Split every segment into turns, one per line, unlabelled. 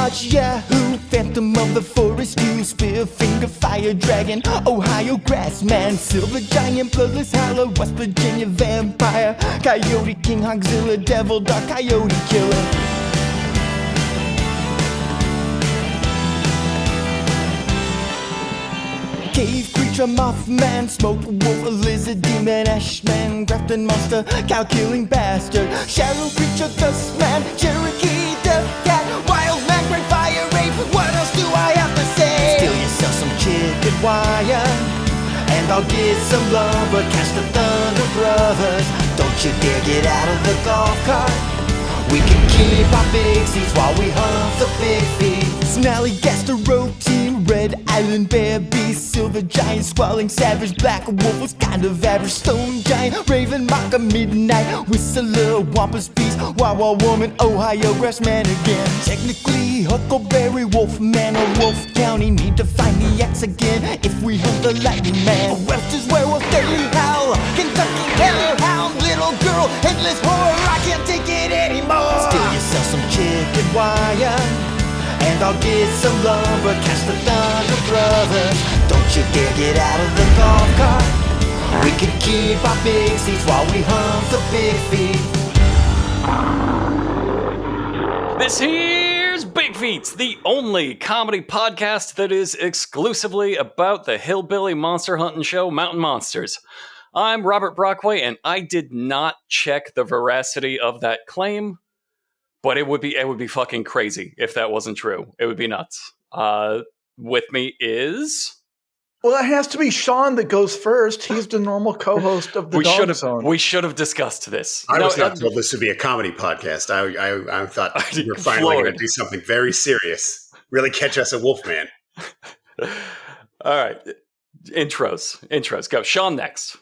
Dodge, Yahoo, Phantom of the Forest, you Spear, Finger, Fire Dragon, Ohio Grassman, Silver Giant, Bloodless Howler, West Virginia Vampire, Coyote King, Hogzilla, Devil, Dark Coyote Killer. Cave creature, Mothman, Smoke Wolf, Lizard, Demon, Ashman, Grafton Monster, Cow-killing Bastard, Shadow Creature, Dustman, Cherokee, Death Cat, Wild Man, Great Fire Rape, what else do I have to say? Steal yourself some chicken wire, and I'll get some lumber, catch the Thunder Brothers. Don't you dare get out of the golf cart. We can keep our big seats while we hunt the Bigfeets. Snallygaster, Road Team, Red Island Bear Beast, Silver Giant, Squalling Savage, Black Wolf was kind of average, Stone Giant, Raven, Mocker, Midnight, Whistler, Wampus Beast, Wawa Woman, Ohio Grassman again. Technically, Huckleberry, Wolfman of Wolfe County, need to find the X again if we hunt the Lightning Man. Webster's Werewolf, Daily Howl, Kentucky Hellhound, Little Girl, Headless Horror, I can't take it anymore. Steal yourself some chicken wire, and I'll get some lumber, catch the Thunder Brothers. Don't you dare get out of the golf cart. We can keep our big seats while we hunt the Bigfeet.
This here's Bigfeets, the only comedy podcast that is exclusively about the hillbilly monster hunting show Mountain Monsters. I'm Robert Brockway, and I did not check the veracity of that claim, but it would be fucking crazy if that wasn't true. It would be nuts. With me is...
Well, it has to be Sean that goes first. He's the normal co-host of the Dog Zone.
We should have discussed this.
I was not told this would be a comedy podcast. I thought we were finally going to do something very serious. Really catch us a Wolfman.
All right. Intros. Go. Sean next.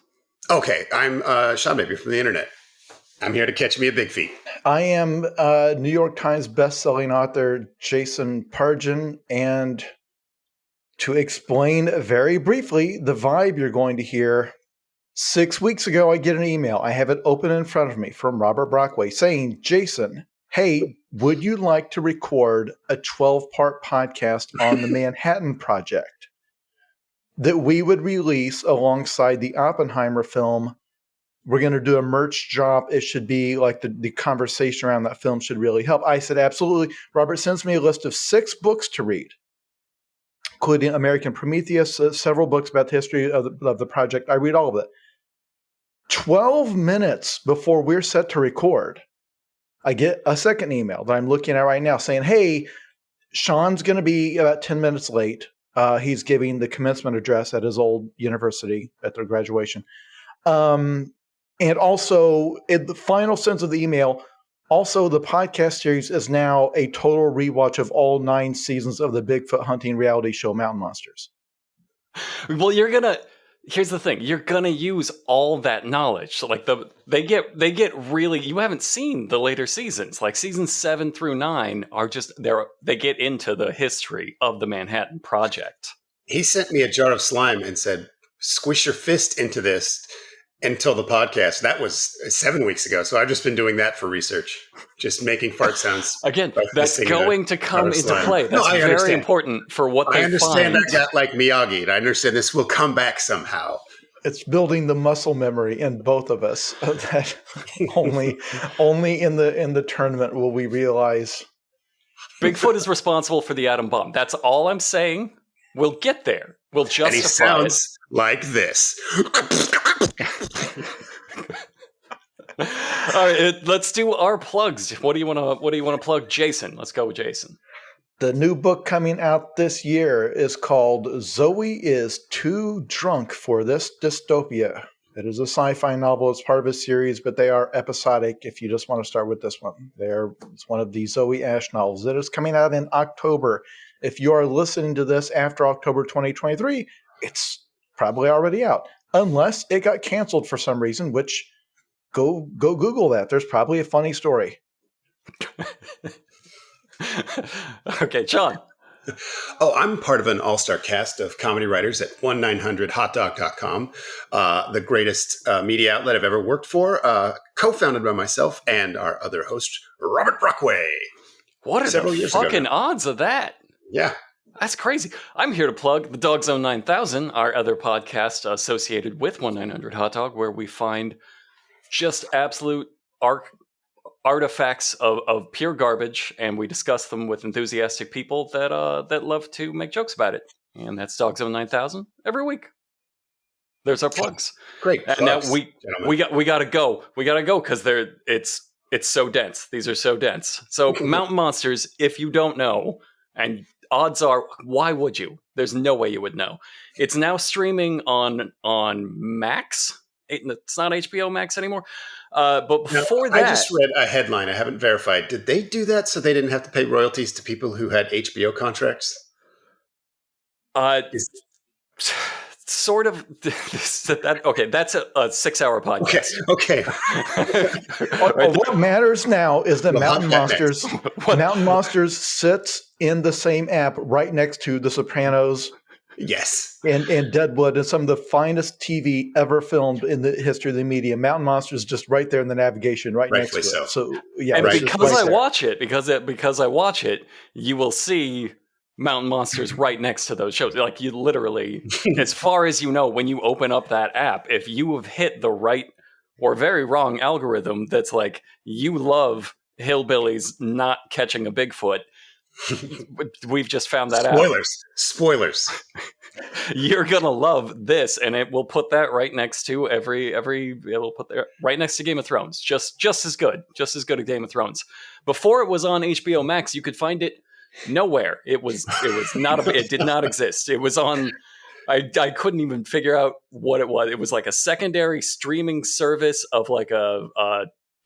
Okay. I'm Sean Baby from the internet. I'm here to catch me a Bigfeet.
I am New York Times bestselling author Jason Pargin, and to explain very briefly the vibe you're going to hear, 6 weeks ago I get an email. I have it open in front of me from Robert Brockway saying, Jason, hey, would you like to record a 12-part podcast on the Manhattan Project that we would release alongside the Oppenheimer film? We're going to do a merch drop. It should be like the conversation around that film should really help. I said, absolutely. Robert sends me a list of 6 books to read, including American Prometheus, several books about the history of the project. I read all of it. 12 minutes before we're set to record, I get a second email that I'm looking at right now saying, hey, Sean's going to be about 10 minutes late. He's giving the commencement address at his old university at their graduation. And also, in the final sense of the email, also the podcast series is now a total rewatch of all 9 seasons of the Bigfoot hunting reality show Mountain Monsters.
Well, here's the thing, you're gonna use all that knowledge. So like they get really, you haven't seen the later seasons. Like seasons 7 through 9 are just they get into the history of the Manhattan Project.
He sent me a jar of slime and said, squish your fist into this until the podcast. That was 7 weeks ago. So I've just been doing that for research, just making fart sounds.
Again, that's going to come into play. That's very important for what they find.
I understand I got like Miyagi. I understand this will come back somehow.
It's building the muscle memory in both of us that only in the tournament will we realize.
Bigfoot is responsible for the atom bomb. That's all I'm saying. We'll get there. We'll justify
and he sounds like this.
All right, let's do our plugs. What do you want to plug, Jason? Let's go with Jason.
The new book coming out this year is called Zoe is Too Drunk for This Dystopia. It is a sci-fi novel. It's part of a series, but they are episodic if you just want to start with this one. It's one of the Zoe Ash novels. It is coming out in October. If you are listening to this after October 2023, it's probably already out. Unless it got canceled for some reason, which go Google that. There's probably a funny story.
Okay, John.
Oh, I'm part of an all-star cast of comedy writers at 1-900-HotDog.com, the greatest media outlet I've ever worked for, co-founded by myself and our other host, Robert Brockway.
What are
Several
the
years ago
fucking
now.
odds of that?
Yeah.
That's crazy. I'm here to plug the Dog Zone 9000, our other podcast associated with 1-900 Hot Dog, where we find just absolute artifacts of pure garbage, and we discuss them with enthusiastic people that love to make jokes about it. And that's Dog Zone 9000 every week. There's our plugs.
Great.
And
Plugs,
now we
gentlemen.
gotta go. We gotta go because it's so dense. These are so dense. So Mountain Monsters, if you don't know, and odds are, why would you? There's no way you would know. It's now streaming on Max. It's not HBO Max anymore. But
Now,
before
I
that,
just read a headline. I haven't verified. Did they do that so they didn't have to pay royalties to people who had HBO contracts? Is-
sort of. Okay, that's a 6-hour podcast.
Okay.
What matters now is that
We'll
Mountain
hop that
Monsters, Mountain Monsters sits in the same app right next to The Sopranos
Yes.
and Deadwood and some of the finest TV ever filmed in the history of the media. Mountain Monsters just right there in the navigation, right
Rightfully
next to
so.
it. So yeah,
And
it's just
because
right
I
there.
watch it, because I watch it, you will see Mountain Monsters right next to those shows. Like you literally, as far as you know, when you open up that app, if you have hit the right or very wrong algorithm that's like, you love hillbillies not catching a Bigfoot, we've just found that out.
Spoilers.
You're gonna love this, and it will put that right next to it'll put there right next to Game of Thrones. Just as good as Game of Thrones. Before it was on HBO Max, you could find it nowhere. It was not it did not exist. It was on. I couldn't even figure out what it was. It was like a secondary streaming service of like a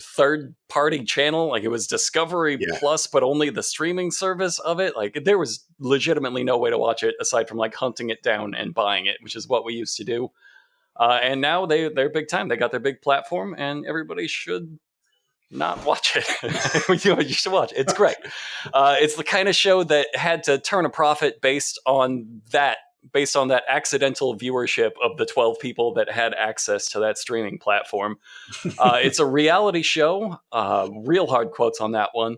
third party channel. Like it was Discovery Plus, but only the streaming service of it. Like there was legitimately no way to watch it aside from like hunting it down and buying it, which is what we used to do. And now they're big time. They got their big platform, and everybody should not watch it. You should watch it. It's great. It's the kind of show that had to turn a profit based on that accidental viewership of the 12 people that had access to that streaming platform. It's a reality show, real hard quotes on that one,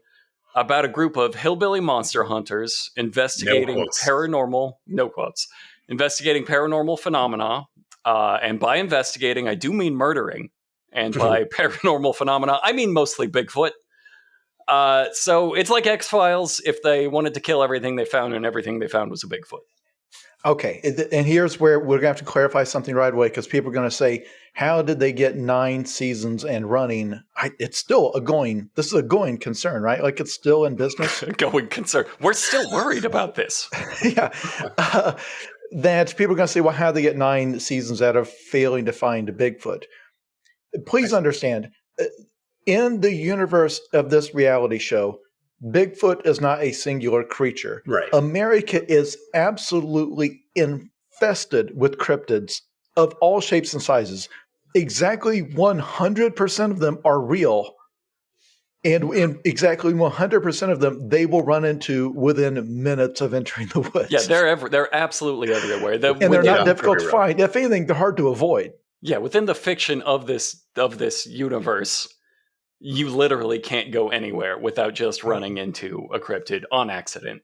about a group of hillbilly monster hunters investigating paranormal phenomena. And by investigating, I do mean murdering. And by paranormal phenomena, I mean mostly Bigfoot. So it's like X-Files if they wanted to kill everything they found, and everything they found was a Bigfoot.
Okay, and here's where we're going to have to clarify something right away because people are going to say, how did they get 9 seasons and running? It's still this is a going concern, right? Like it's still in business.
Going concern. We're still worried about this.
Yeah. That people are going to say, well, how did they get 9 seasons out of failing to find a Bigfoot? Please understand, in the universe of this reality show, Bigfoot is not a singular creature.
Right.
America is absolutely infested with cryptids of all shapes and sizes. Exactly 100% of them are real. And in exactly 100% of them, they will run into within minutes of entering the woods.
Yeah, they're absolutely everywhere.
And they're not difficult to find. If anything, they're hard to avoid.
Yeah, within the fiction of this universe, you literally can't go anywhere without just running into a cryptid on accident.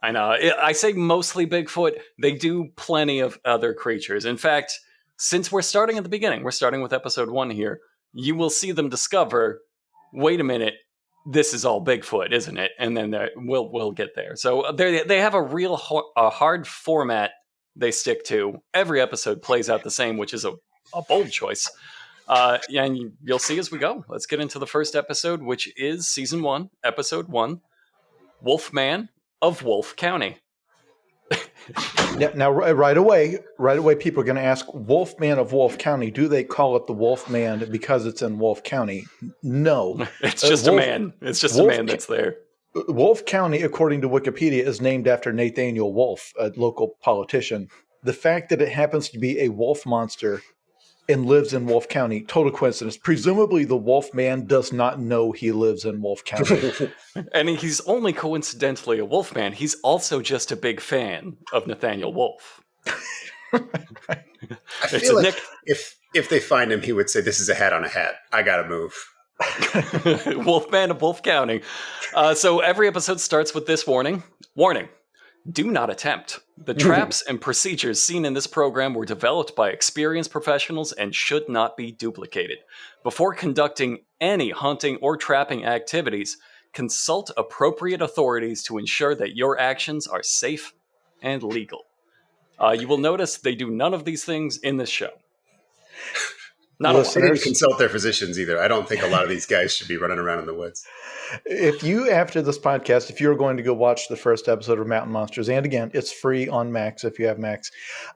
And I say mostly Bigfoot. They do plenty of other creatures. In fact, since we're starting at the beginning, we're starting with episode 1 here, you will see them discover, wait a minute, this is all Bigfoot, isn't it? And then we'll get there. So they have a real hard format they stick to. Every episode plays out the same, which is a bold choice. And you'll see as we go. Let's get into the first episode, which is season 1, episode 1, Wolfman of Wolfe County.
Now, right away, people are going to ask, Wolfman of Wolfe County, do they call it the Wolfman because it's in Wolfe County? No.
It's just a man. It's just a man that's there.
Wolfe County, according to Wikipedia, is named after Nathaniel Wolfe, a local politician. The fact that it happens to be a wolf monster and lives in Wolfe County, total coincidence. Presumably the Wolfman does not know he lives in Wolfe County.
And he's only coincidentally a Wolfman. He's also just a big fan of Nathaniel Wolfe.
I feel like if they find him, he would say, "This is a hat on a hat. I gotta move."
Wolfman of Wolfe County. So every episode starts with this warning. Warning. Do not attempt. The traps and procedures seen in this program were developed by experienced professionals and should not be duplicated. Before conducting any hunting or trapping activities, consult appropriate authorities to ensure that your actions are safe and legal. You will notice they do none of these things in this show. Not a
They
lot.
didn't consult their physicians either. I don't think a lot of these guys should be running around in the woods.
If you, after this podcast, if you're going to go watch the first episode of Mountain Monsters, and again, it's free on Max if you have Max,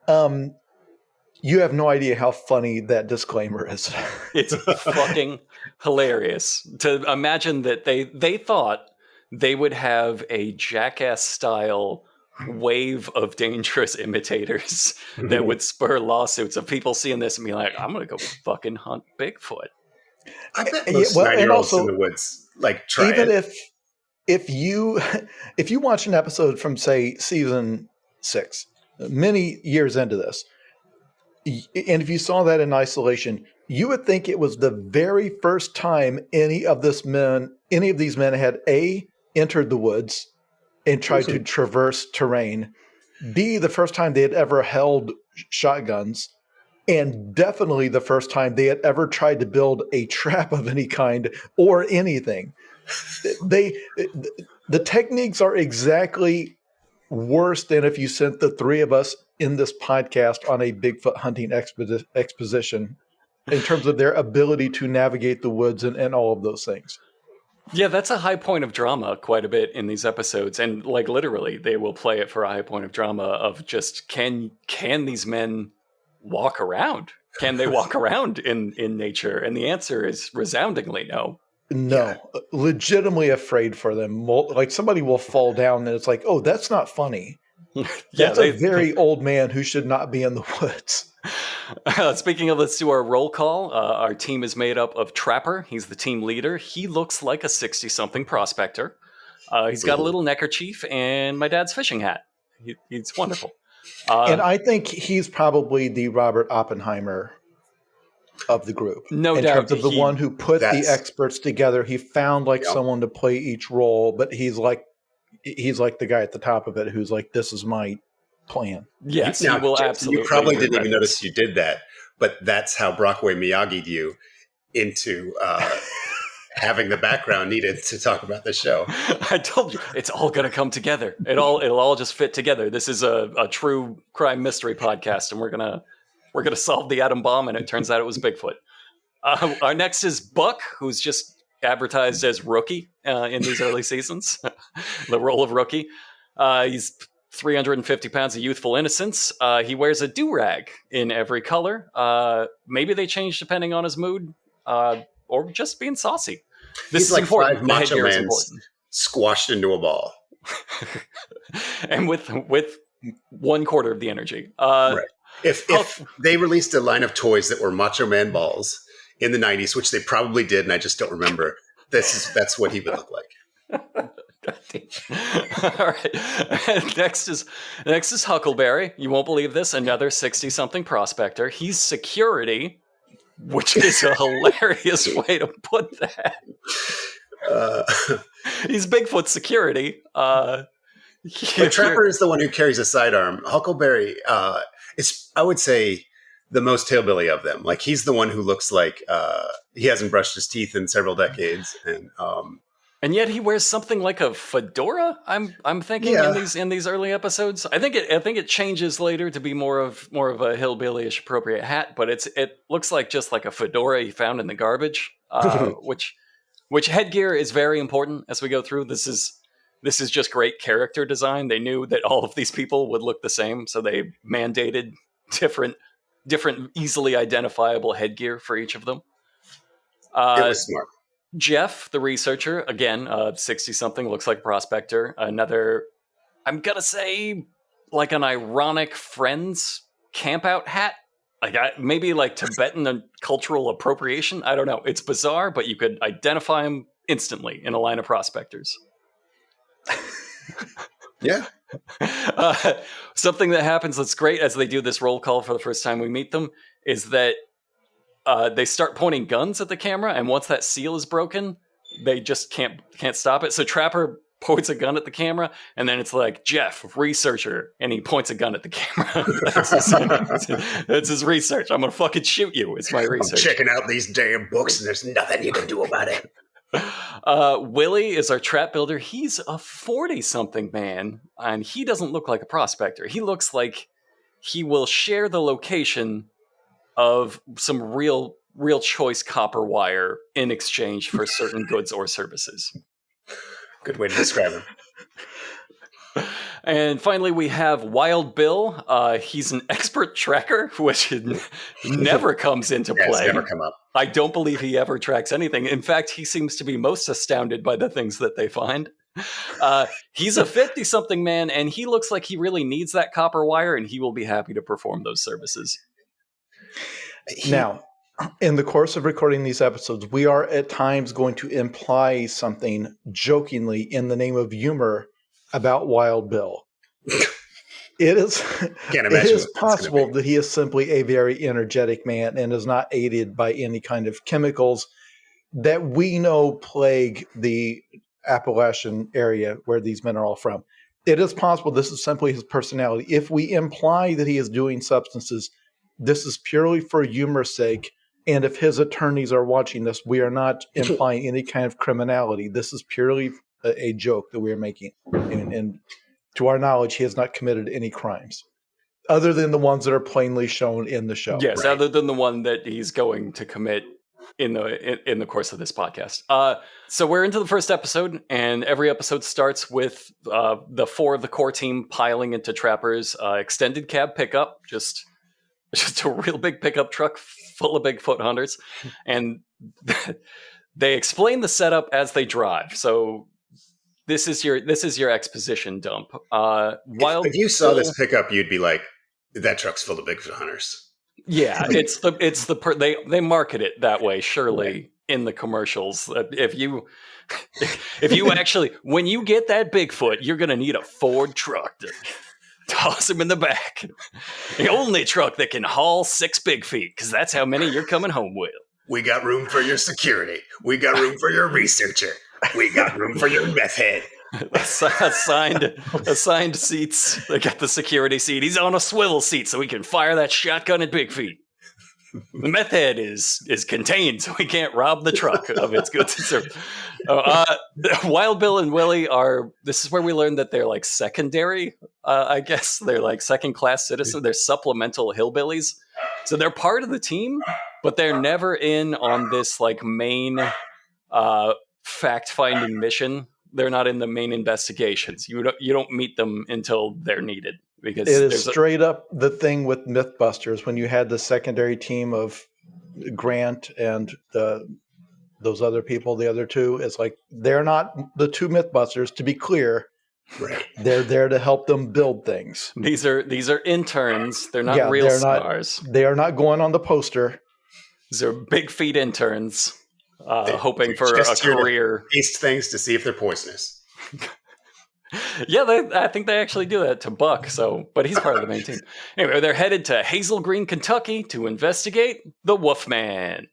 you have no idea how funny that disclaimer is.
It's fucking hilarious to imagine that they thought they would have a Jackass-style wave of dangerous imitators that would spur lawsuits of people seeing this and be like, I'm going to go fucking hunt Bigfoot.
I bet most 9-year-olds in the woods try
even
it.
if you watch an episode from, say, season 6, many years into this, and if you saw that in isolation, you would think it was the very first time any of these men had entered the woods and tried to traverse terrain, B, the first time they had ever held shotguns, and definitely the first time they had ever tried to build a trap of any kind or anything. The techniques are exactly worse than if you sent the three of us in this podcast on a Bigfoot hunting exposition in terms of their ability to navigate the woods and all of those things.
Yeah, that's a high point of drama quite a bit in these episodes. And literally, they will play it for a high point of drama of just, can these men walk around? Can they walk around in nature? And the answer is resoundingly no.
No, legitimately afraid for them. Somebody will fall down and it's like, oh, that's not funny. That's a very old man who should not be in the woods.
Speaking of, let's do our roll call. Our team is made up of Trapper. He's the team leader. He looks like a 60-something prospector. He's got a little neckerchief and my dad's fishing hat. He's wonderful.
And I think he's probably the Robert Oppenheimer of the group.
No
in
doubt.
In terms of the one who put the experts together. He found someone to play each role, but he's like the guy at the top of it who's like, this is my plan.
Yes, he will absolutely.
You probably didn't even notice you did that, but that's how Brockway Miyagi'd you into having the background needed to talk about the show.
I told you, it's all going to come together. It'll all just fit together. This is a true crime mystery podcast, and we're gonna solve the atom bomb, and it turns out it was Bigfoot. Our next is Buck, who's just advertised as rookie in these early seasons, the role of rookie. He's 350 pounds of youthful innocence. He wears a do-rag in every color. Maybe they change depending on his mood, or just being saucy. This is like important.
5 macho men squashed into a ball.
And with 1/4 of the energy.
Right. If they released a line of toys that were Macho Man balls in the 90s, which they probably did, and I just don't remember, that's what he would look like.
All right. Next is Huckleberry. You won't believe this. Another 60-something prospector. He's security, which is a hilarious way to put that. He's Bigfoot security.
The Trapper is the one who carries a sidearm. Huckleberry is, I would say, the most hillbilly of them. Like, he's the one who looks like he hasn't brushed his teeth in several decades,
and yet he wears something like a fedora. I'm thinking in these early episodes. I think it changes later to be more of a hillbilly-ish appropriate hat, but it looks like just like a fedora he found in the garbage. Which headgear is very important as we go through. This is just great character design. They knew that all of these people would look the same, so they mandated different easily identifiable headgear for each of them.
It was smart.
Jeff, the researcher, again, 60-something, looks like a prospector. Another, I'm going to say, like an ironic Friends campout hat. Maybe like Tibetan cultural appropriation. I don't know. It's bizarre, but you could identify him instantly in a line of prospectors.
Yeah.
Something that happens that's great as they do this roll call for the first time we meet them is that they start pointing guns at the camera, and once that seal is broken, they just can't stop it. So Trapper points a gun at the camera, and then it's like, Jeff, researcher, and he points a gun at the camera. That's his research. I'm gonna fucking shoot you. It's my research.
I'm checking out these damn books, and there's nothing you can do about it.
Willie is our trap builder. He's a 40-something man, and he doesn't look like a prospector. He looks like he will share the location of some real choice copper wire in exchange for certain goods or services.
Good way to describe him.
And finally, we have Wild Bill. He's an expert tracker, which never comes into play.
It's never come up.
I don't believe he ever tracks anything. In fact, he seems to be most astounded by the things that they find. He's a 50-something man, and he looks like he really needs that copper wire, and he will be happy to perform those services.
Now, in the course of recording these episodes, we are at times going to imply something jokingly in the name of humor about Wild Bill. It is possible that he is simply a very energetic man and is not aided by any kind of chemicals that we know plague the Appalachian area where these men are all from. It is possible this is simply his personality. If we imply that he is doing substances, this is purely for humor's sake. And if his attorneys are watching this, we are not implying any kind of criminality. This is purely a joke that we are making. And to our knowledge, he has not committed any crimes other than the ones that are plainly shown in the show.
Yes, right. Other than the one that he's going to commit in the course of this podcast. So we're into the first episode, and every episode starts with the four of the core team piling into Trapper's extended cab pickup, just a real big pickup truck full of Bigfoot hunters. And they explain the setup as they drive. So this is your exposition dump.
If you saw this pickup, you'd be like, that truck's full of Bigfoot hunters.
Yeah, they market it that way, surely, in the commercials. If you actually, when you get that Bigfoot, you're going to need a Ford truck to toss him in the back. The only truck that can haul 6 big feet, because that's how many you're coming home with.
We got room for your security. We got room for your researcher. We got room for your meth head. Assigned seats. They got the security seat. He's on a swivel seat so he can fire that shotgun at Bigfeet. The meth head is contained so he can't rob the truck of its goods and services. Wild Bill and Willie this is where we learned that they're like secondary, I guess. They're like second-class citizens. They're supplemental hillbillies. So they're part of the team, but they're never in on this like main fact-finding mission. They're not in the main investigations. You don't meet them until they're needed. Because
it is straight up the thing with Mythbusters when you had the secondary team of Grant and those other people, the other two. It's like they're not the two Mythbusters. To be clear, right. They're there to help them build things.
These are interns. They're not real stars.
They are not going on the poster.
These are Bigfeet interns hoping for a career.
Taste things to see if they're poisonous.
Yeah, I think they actually do that to Buck. But he's part of the main team. Anyway, they're headed to Hazel Green, Kentucky, to investigate the Wolfman.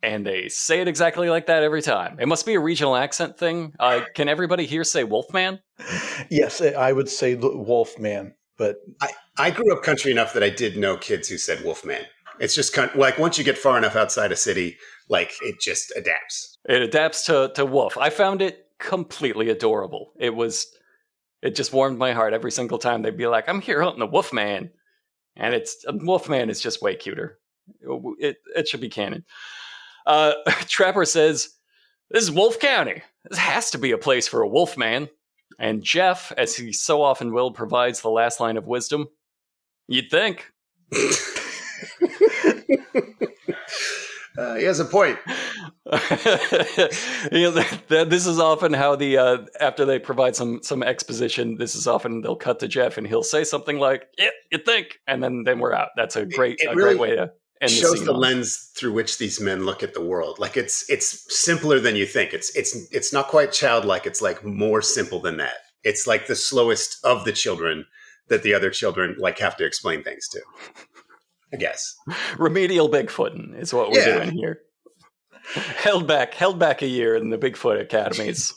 And they say it exactly like that every time. It must be a regional accent thing. Can everybody here say Wolfman?
Yes, I would say Wolfman. But
I grew up country enough that I did know kids who said Wolfman. It's just kind of, like once you get far enough outside a city, like it just adapts.
It adapts to wolf. I found it completely adorable. It just warmed my heart every single time. They'd be like, I'm here hunting the Wolfman. And Wolfman is just way cuter. It should be canon. Trapper says, this is Wolfe County. This has to be a place for a Wolfman. And Jeff, as he so often will, provides the last line of wisdom. You'd think.
He has a point.
This is often how after they provide some exposition, this is often they'll cut to Jeff and he'll say something like, yeah, you think, and then we're out. That's a great way to end the scene. It shows
the lens through which these men look at the world. Like it's simpler than you think. It's not quite childlike. It's like more simple than that. It's like the slowest of the children that the other children like have to explain things to. I guess.
Remedial Bigfooting is what we're doing here. Held back a year in the Bigfoot academies.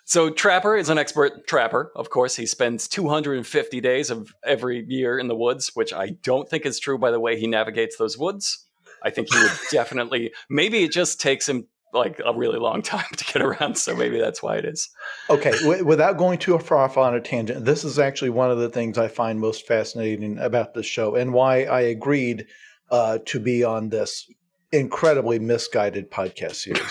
So Trapper is an expert trapper. Of course, he spends 250 days of every year in the woods, which I don't think is true by the way he navigates those woods. I think he would definitely, maybe it just takes him like a really long time to get around. So maybe that's why it is.
Okay, without going too far off on a tangent, this is actually one of the things I find most fascinating about this show and why I agreed to be on this incredibly misguided podcast series.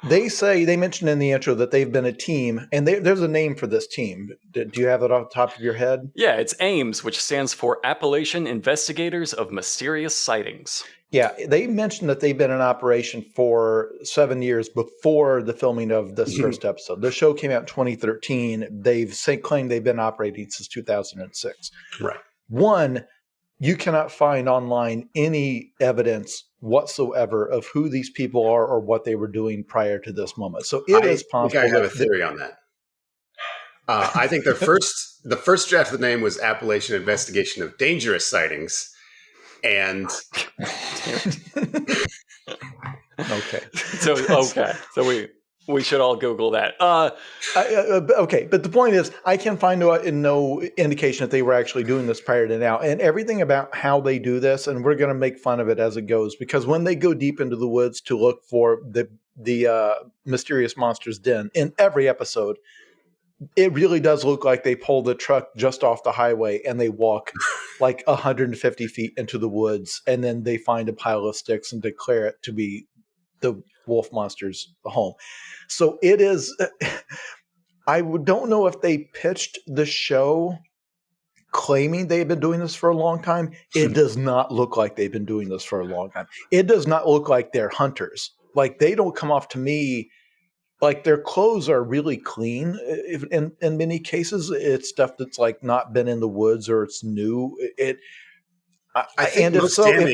They mentioned in the intro that they've been a team, and there's a name for this team. Do you have it off the top of your head?
Yeah, it's AIMS, which stands for Appalachian Investigators of Mysterious Sightings.
Yeah, they mentioned that they've been in operation for 7 years before the filming of this first episode. The show came out in 2013. They've claimed they've been operating since 2006.
Right.
One, you cannot find online any evidence whatsoever of who these people are or what they were doing prior to this moment. So it is possible.
I have a theory on that. I think the first draft of the name was Appalachian Investigation of Dangerous Sightings. And
okay.
So we should all Google that.
Okay, but the point is, I can find no indication that they were actually doing this prior to now, and everything about how they do this, and we're going to make fun of it as it goes, because when they go deep into the woods to look for the mysterious monster's den in every episode, it really does look like they pull the truck just off the highway and they walk like 150 feet into the woods, and then they find a pile of sticks and declare it to be the wolf monster's home. So it is. I don't know if they pitched the show claiming they've been doing this for a long time. It does not look like they've been doing this for a long time. It does not look like they're hunters. Like, they don't come off to me like their clothes are really clean. In many cases, it's stuff that's like not been in the woods or it's new. If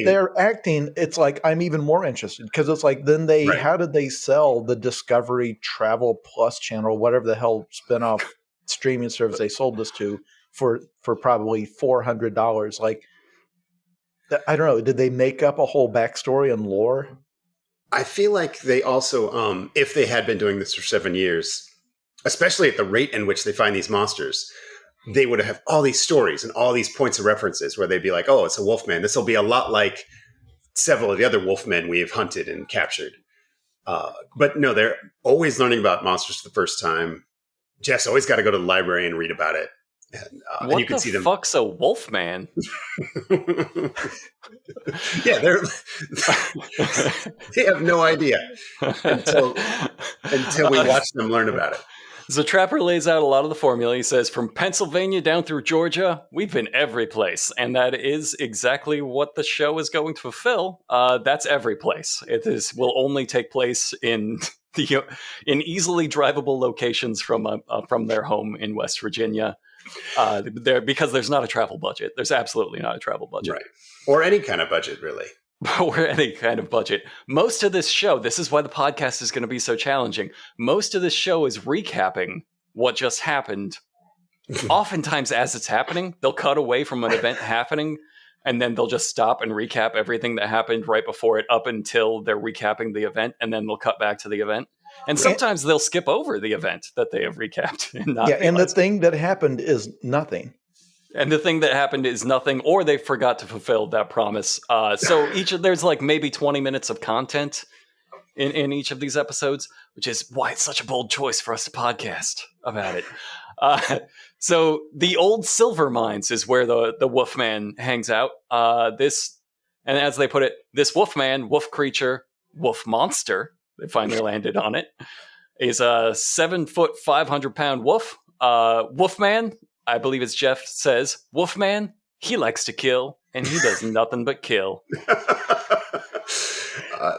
they're acting, it's like I'm even more interested, because it's like then how did they sell the Discovery Travel Plus channel, whatever the hell spinoff streaming service they sold this to, for probably $400? Like, I don't know. Did they make up a whole backstory and lore?
I feel like they also, if they had been doing this for 7 years, especially at the rate in which they find these monsters, they would have all these stories and all these points of references where they'd be like, oh, it's a wolfman. This will be a lot like several of the other wolfmen we have hunted and captured. But no, they're always learning about monsters for the first time. Jeff's always got to go to the library and read about it. And you can see them.
What the fuck's a wolfman?
Yeah, they have no idea until we watch them learn about it.
So Trapper lays out a lot of the formula. He says, from Pennsylvania down through Georgia, we've been every place. And that is exactly what the show is going to fulfill. That's every place. Will only take place in easily drivable locations from their home in West Virginia. Because there's not a travel budget. There's absolutely not a travel budget.
Right. Or any kind of budget, really.
Or any kind of budget. Most of this show, this is why the podcast is going to be so challenging. Most of this show is recapping what just happened. Oftentimes, as it's happening, they'll cut away from an event happening, and then they'll just stop and recap everything that happened right before it up until they're recapping the event, and then they'll cut back to the event. And sometimes they'll skip over the event that they have recapped. And
the thing that happened is nothing.
And the thing that happened is nothing, or they forgot to fulfill that promise. So there's like maybe 20 minutes of content in each of these episodes, which is why it's such a bold choice for us to podcast about it. So the old silver mines is where the Wolfman hangs out. And as they put it, this Wolfman, wolf creature, wolf monster, they finally landed on it, is a 7 foot, 500 pound wolf. Wolfman, I believe as Jeff says, Wolfman, he likes to kill, and he does nothing but kill.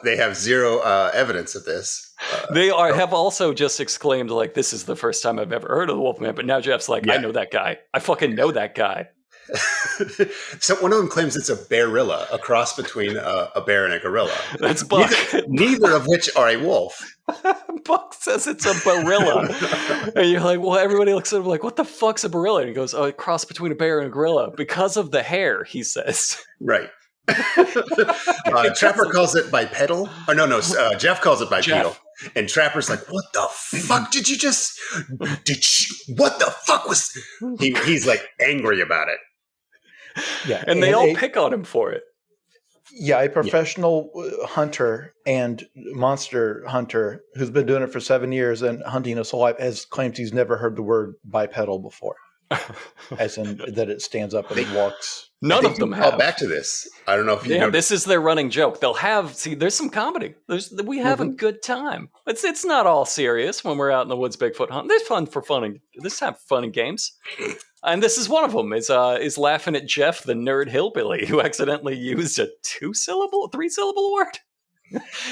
They have zero evidence of this.
They have also just exclaimed, like, this is the first time I've ever heard of the Wolfman, but now Jeff's like, I know that guy. I fucking know that guy.
So one of them claims it's a bearilla, a cross between a bear and a gorilla.
That's Buck.
Neither of which are a wolf.
Buck says it's a barilla. And you're like, well, everybody looks at him like, what the fuck's a barilla? And he goes, oh, a cross between a bear and a gorilla. Because of the hair, he says.
Right. Trapper calls it bipedal. Oh, no, Jeff calls it bipedal.
Jeff.
And Trapper's like, what the fuck did you what the fuck was... He's like angry about it.
Yeah,
and they all pick on him for it.
Yeah, a professional hunter and monster hunter who's been doing it for 7 years and hunting us alive has claimed he's never heard the word bipedal before. As in that it stands up and walks.
None of them have.
Back to this. I don't know if you know.
This is their running joke. They'll have, there's some comedy. We have a good time. It's not all serious when we're out in the woods Bigfoot hunting. There's fun and games. And this is one of them, is laughing at Jeff, the nerd hillbilly, who accidentally used a 3-syllable word.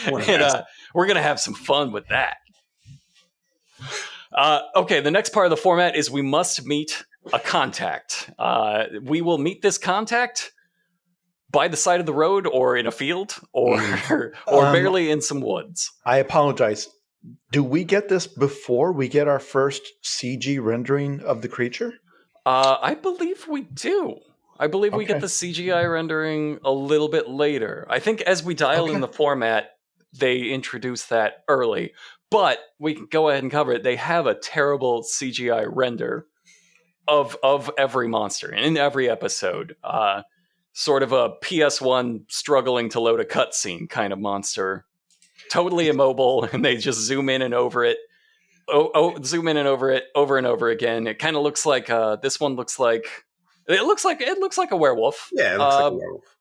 And we're going to have some fun with that. Okay, the next part of the format is we must meet a contact. We will meet this contact by the side of the road or in a field or barely in some woods.
I apologize. Do we get this before we get our first CG rendering of the creature?
I believe we do. I believe we get the CGI rendering a little bit later. I think as we dial in the format, they introduce that early. But we can go ahead and cover it. They have a terrible CGI render of every monster in every episode. Sort of a PS1 struggling to load a cutscene kind of monster. Totally immobile, and they just zoom in and over it. Zoom in and over it over and over again. It kind of looks like this one looks like it looks like a werewolf.
Yeah, it looks like a werewolf.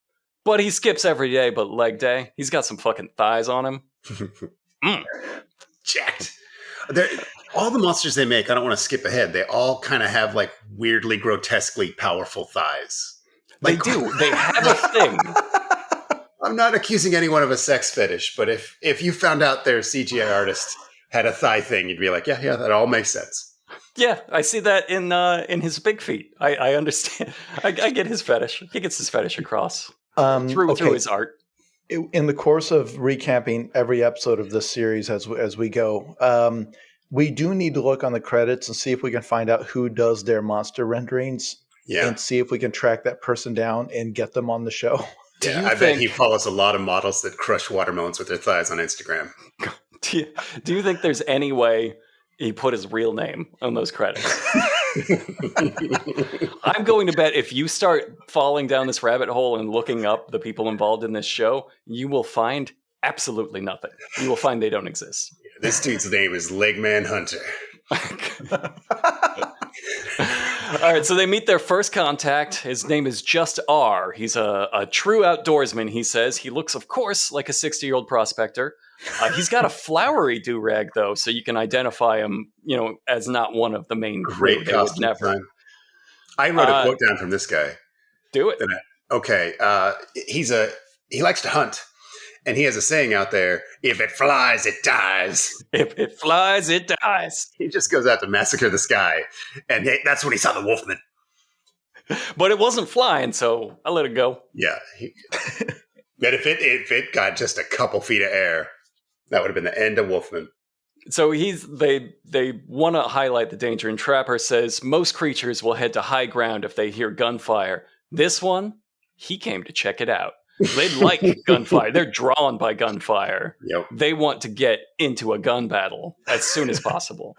But he skips every day but leg day. He's got some fucking thighs on him.
Jacked. All the monsters they make, I don't want to skip ahead. They all kind of have like weirdly, grotesquely powerful thighs.
They do. They have a thing.
I'm not accusing anyone of a sex fetish, but if you found out their CGI artist had a thigh thing, you'd be like, yeah, that all makes sense.
Yeah, I see that in his big feet. I understand. I get his fetish. He gets his fetish across through his art.
In the course of recapping every episode of this series as we go, we do need to look on the credits and see if we can find out who does their monster renderings and see if we can track that person down and get them on the show.
Yeah, I bet he follows a lot of models that crush watermelons with their thighs on Instagram.
Do you think there's any way he put his real name on those credits? I'm going to bet if you start falling down this rabbit hole and looking up the people involved in this show, you will find absolutely nothing. You will find they don't exist.
This dude's name is Legman Hunter.
All right, so they meet their first contact. His name is Just R. He's a true outdoorsman, he says. He looks, of course, like a 60-year-old prospector. He's got a flowery do-rag, though, so you can identify him, as not one of the main crew.
Great costume design. I wrote a quote down from this guy.
Do it.
Okay, he likes to hunt, and he has a saying out there: "If it flies, it dies."
If it flies, it dies.
He just goes out to massacre the sky, and that's when he saw the Wolfman.
But it wasn't flying, so I let it go.
Yeah, but if it got just a couple feet of air, that would have been the end of Wolfman.
So they want to highlight the danger, and Trapper says most creatures will head to high ground if they hear gunfire. This one, he came to check it out. They like gunfire. They're drawn by gunfire.
Yep.
They want to get into a gun battle as soon as possible.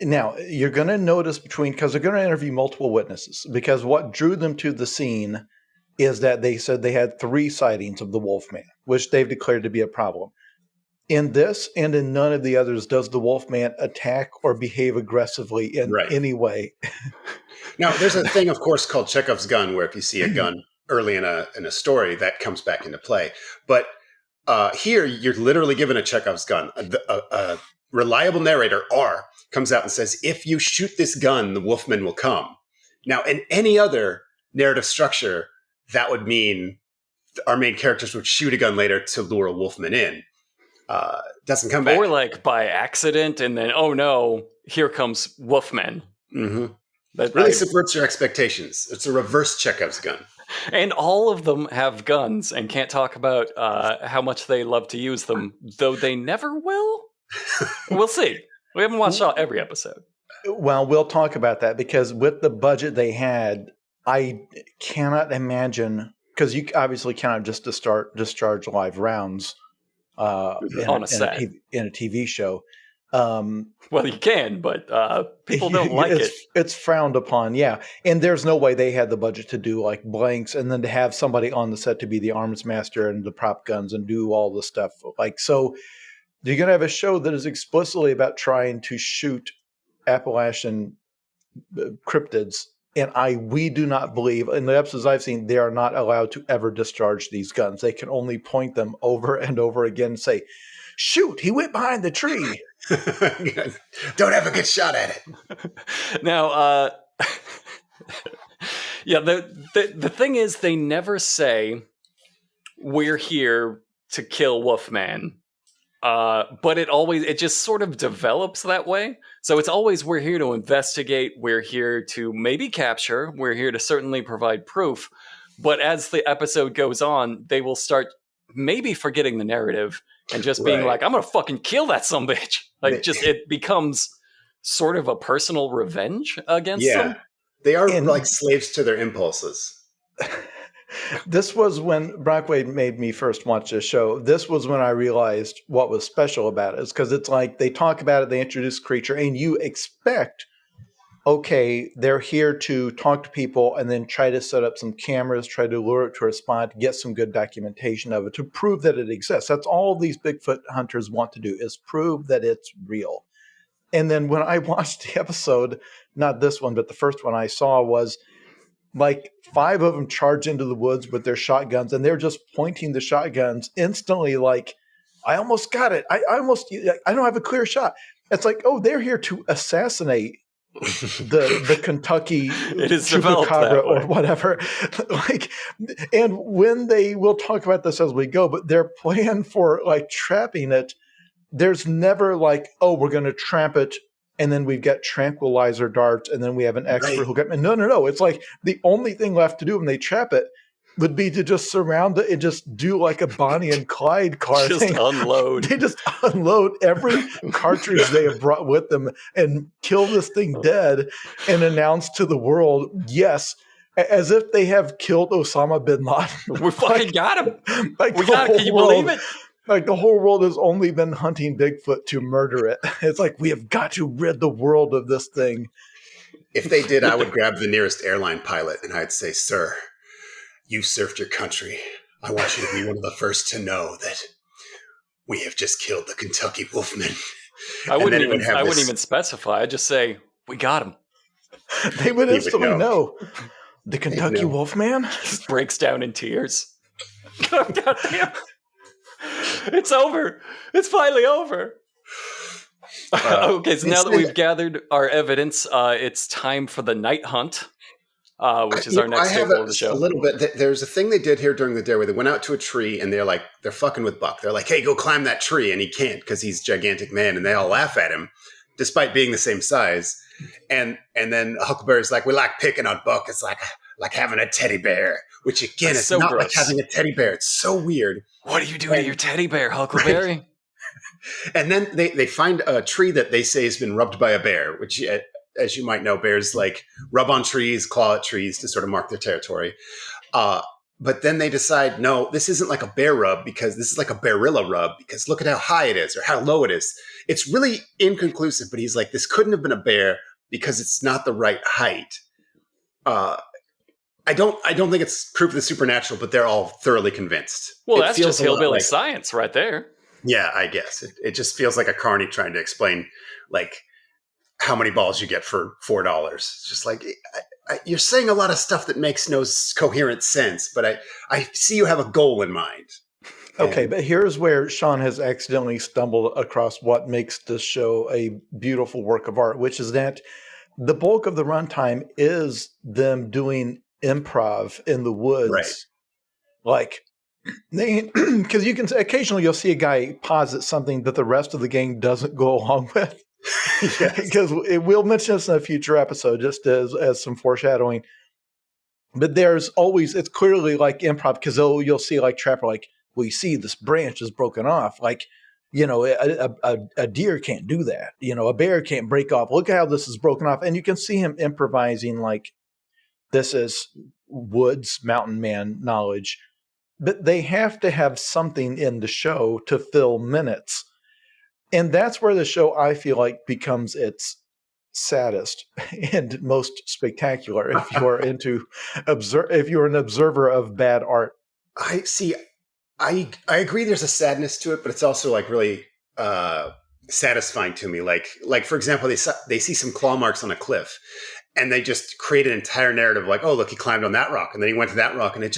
Now, you're going to notice because they're going to interview multiple witnesses, because what drew them to the scene is that they said they had 3 sightings of the Wolfman, which they've declared to be a problem. In this and in none of the others does the Wolfman attack or behave aggressively in any way.
Now, there's a thing, of course, called Chekhov's gun, where if you see a gun early in a story, that comes back into play. But here, you're literally given a Chekhov's gun. A reliable narrator, R, comes out and says, if you shoot this gun, the Wolfman will come. Now, in any other narrative structure, that would mean our main characters would shoot a gun later to lure a Wolfman in. Doesn't come back.
Or like by accident, and then, oh no, here comes Wolfman.
Mm-hmm. Really subverts your expectations. It's a reverse Chekhov's gun.
And all of them have guns and can't talk about how much they love to use them, though they never will. We'll see. We haven't watched every episode.
Well, we'll talk about that because with the budget they had, I cannot imagine, because you obviously cannot just discharge live rounds
on a set
in a TV show.
Well, you can, but people don't like it.
It's frowned upon, yeah. And there's no way they had the budget to do like blanks and then to have somebody on the set to be the arms master and the prop guns and do all the stuff. Like, so you're going to have a show that is explicitly about trying to shoot Appalachian cryptids. And we do not believe, in the episodes I've seen, they are not allowed to ever discharge these guns. They can only point them over and over again and say, shoot, he went behind the tree.
Don't ever get shot at it.
Now, yeah, the thing is, they never say, we're here to kill Wolfman. But it just sort of develops that way. So it's always, we're here to investigate, we're here to maybe capture, we're here to certainly provide proof. But as the episode goes on, they will start maybe forgetting the narrative and just being like, I'm going to fucking kill that sumbitch. Like, it becomes sort of a personal revenge against them.
They are like slaves to their impulses.
This was when Brockway made me first watch this show. This was when I realized what was special about it. It's because it's like they talk about it, they introduce the creature, and you expect, okay, they're here to talk to people and then try to set up some cameras, try to lure it to a spot, get some good documentation of it to prove that it exists. That's all these Bigfoot hunters want to do, is prove that it's real. And then when I watched the episode, not this one, but the first one I saw was like 5 of them charge into the woods with their shotguns, and they're just pointing the shotguns instantly like, I almost got it. I don't have a clear shot. It's like, oh, they're here to assassinate the Kentucky chupacabra or whatever. Like, and when we'll talk about this as we go, but their plan for like trapping it, there's never like, oh, we're going to trap it and then we've got tranquilizer darts, and then we have an expert who'll get me. No. It's like the only thing left to do when they trap it would be to just surround it and just do like a Bonnie and Clyde car
just
thing.
Unload.
They just unload every cartridge they have brought with them and kill this thing dead and announce to the world, yes, as if they have killed Osama bin Laden.
We fucking got him.
Like
Can you believe it?
Like the whole world has only been hunting Bigfoot to murder it. It's like, we have got to rid the world of this thing.
If they did, I would grab the nearest airline pilot and I'd say, sir, you served your country. I want you to be one of the first to know that we have just killed the Kentucky Wolfman.
I wouldn't even specify. I'd just say, we got him.
They would instantly know. The Kentucky Wolfman
just breaks down in tears. God damn. It's over. It's finally over. Okay, so now that we've gathered our evidence, it's time for the night hunt, which is our next staple of the show.
A little bit. There's a thing they did here during the day where they went out to a tree and they're fucking with Buck. They're like, hey, go climb that tree. And he can't because he's a gigantic man. And they all laugh at him despite being the same size. And then Huckleberry's like, we like picking on Buck. It's like having a teddy bear, which again, it's so not gross. Like having a teddy bear. It's so weird.
What are you doing to your teddy bear, Huckleberry?
Right. And then they find a tree that they say has been rubbed by a bear, which, as you might know, bears like rub on trees, claw at trees to sort of mark their territory. But then they decide, no, this isn't like a bear rub because this is like a bearilla rub because look at how high it is or how low it is. It's really inconclusive, but he's like, this couldn't have been a bear because it's not the right height. I don't think it's proof of the supernatural, but they're all thoroughly convinced.
Well, that's just hillbilly science right there.
Yeah, I guess. It just feels like a carny trying to explain like how many balls you get for $4. It's just like, you're saying a lot of stuff that makes no coherent sense, but I see you have a goal in mind.
Okay, but here's where Sean has accidentally stumbled across what makes this show a beautiful work of art, which is that the bulk of the runtime is them doing improv in the woods.
Right.
Like, because you can occasionally you'll see a guy posit something that the rest of the gang doesn't go along with. Because we'll mention this in a future episode, just as some foreshadowing. But there's always, it's clearly like improv, because you'll see like Trapper, like, well, you see this branch is broken off. Like, a deer can't do that. A bear can't break off. Look at how this is broken off. And you can see him improvising like this is woods mountain man knowledge. But they have to have something in the show to fill minutes. And that's where the show, I feel like, becomes its saddest and most spectacular if you're if you're an observer of bad art.
I see. I agree there's a sadness to it, but it's also like really satisfying to me. Like for example, they see some claw marks on a cliff and they just create an entire narrative like, oh, look, he climbed on that rock and then he went to that rock. And it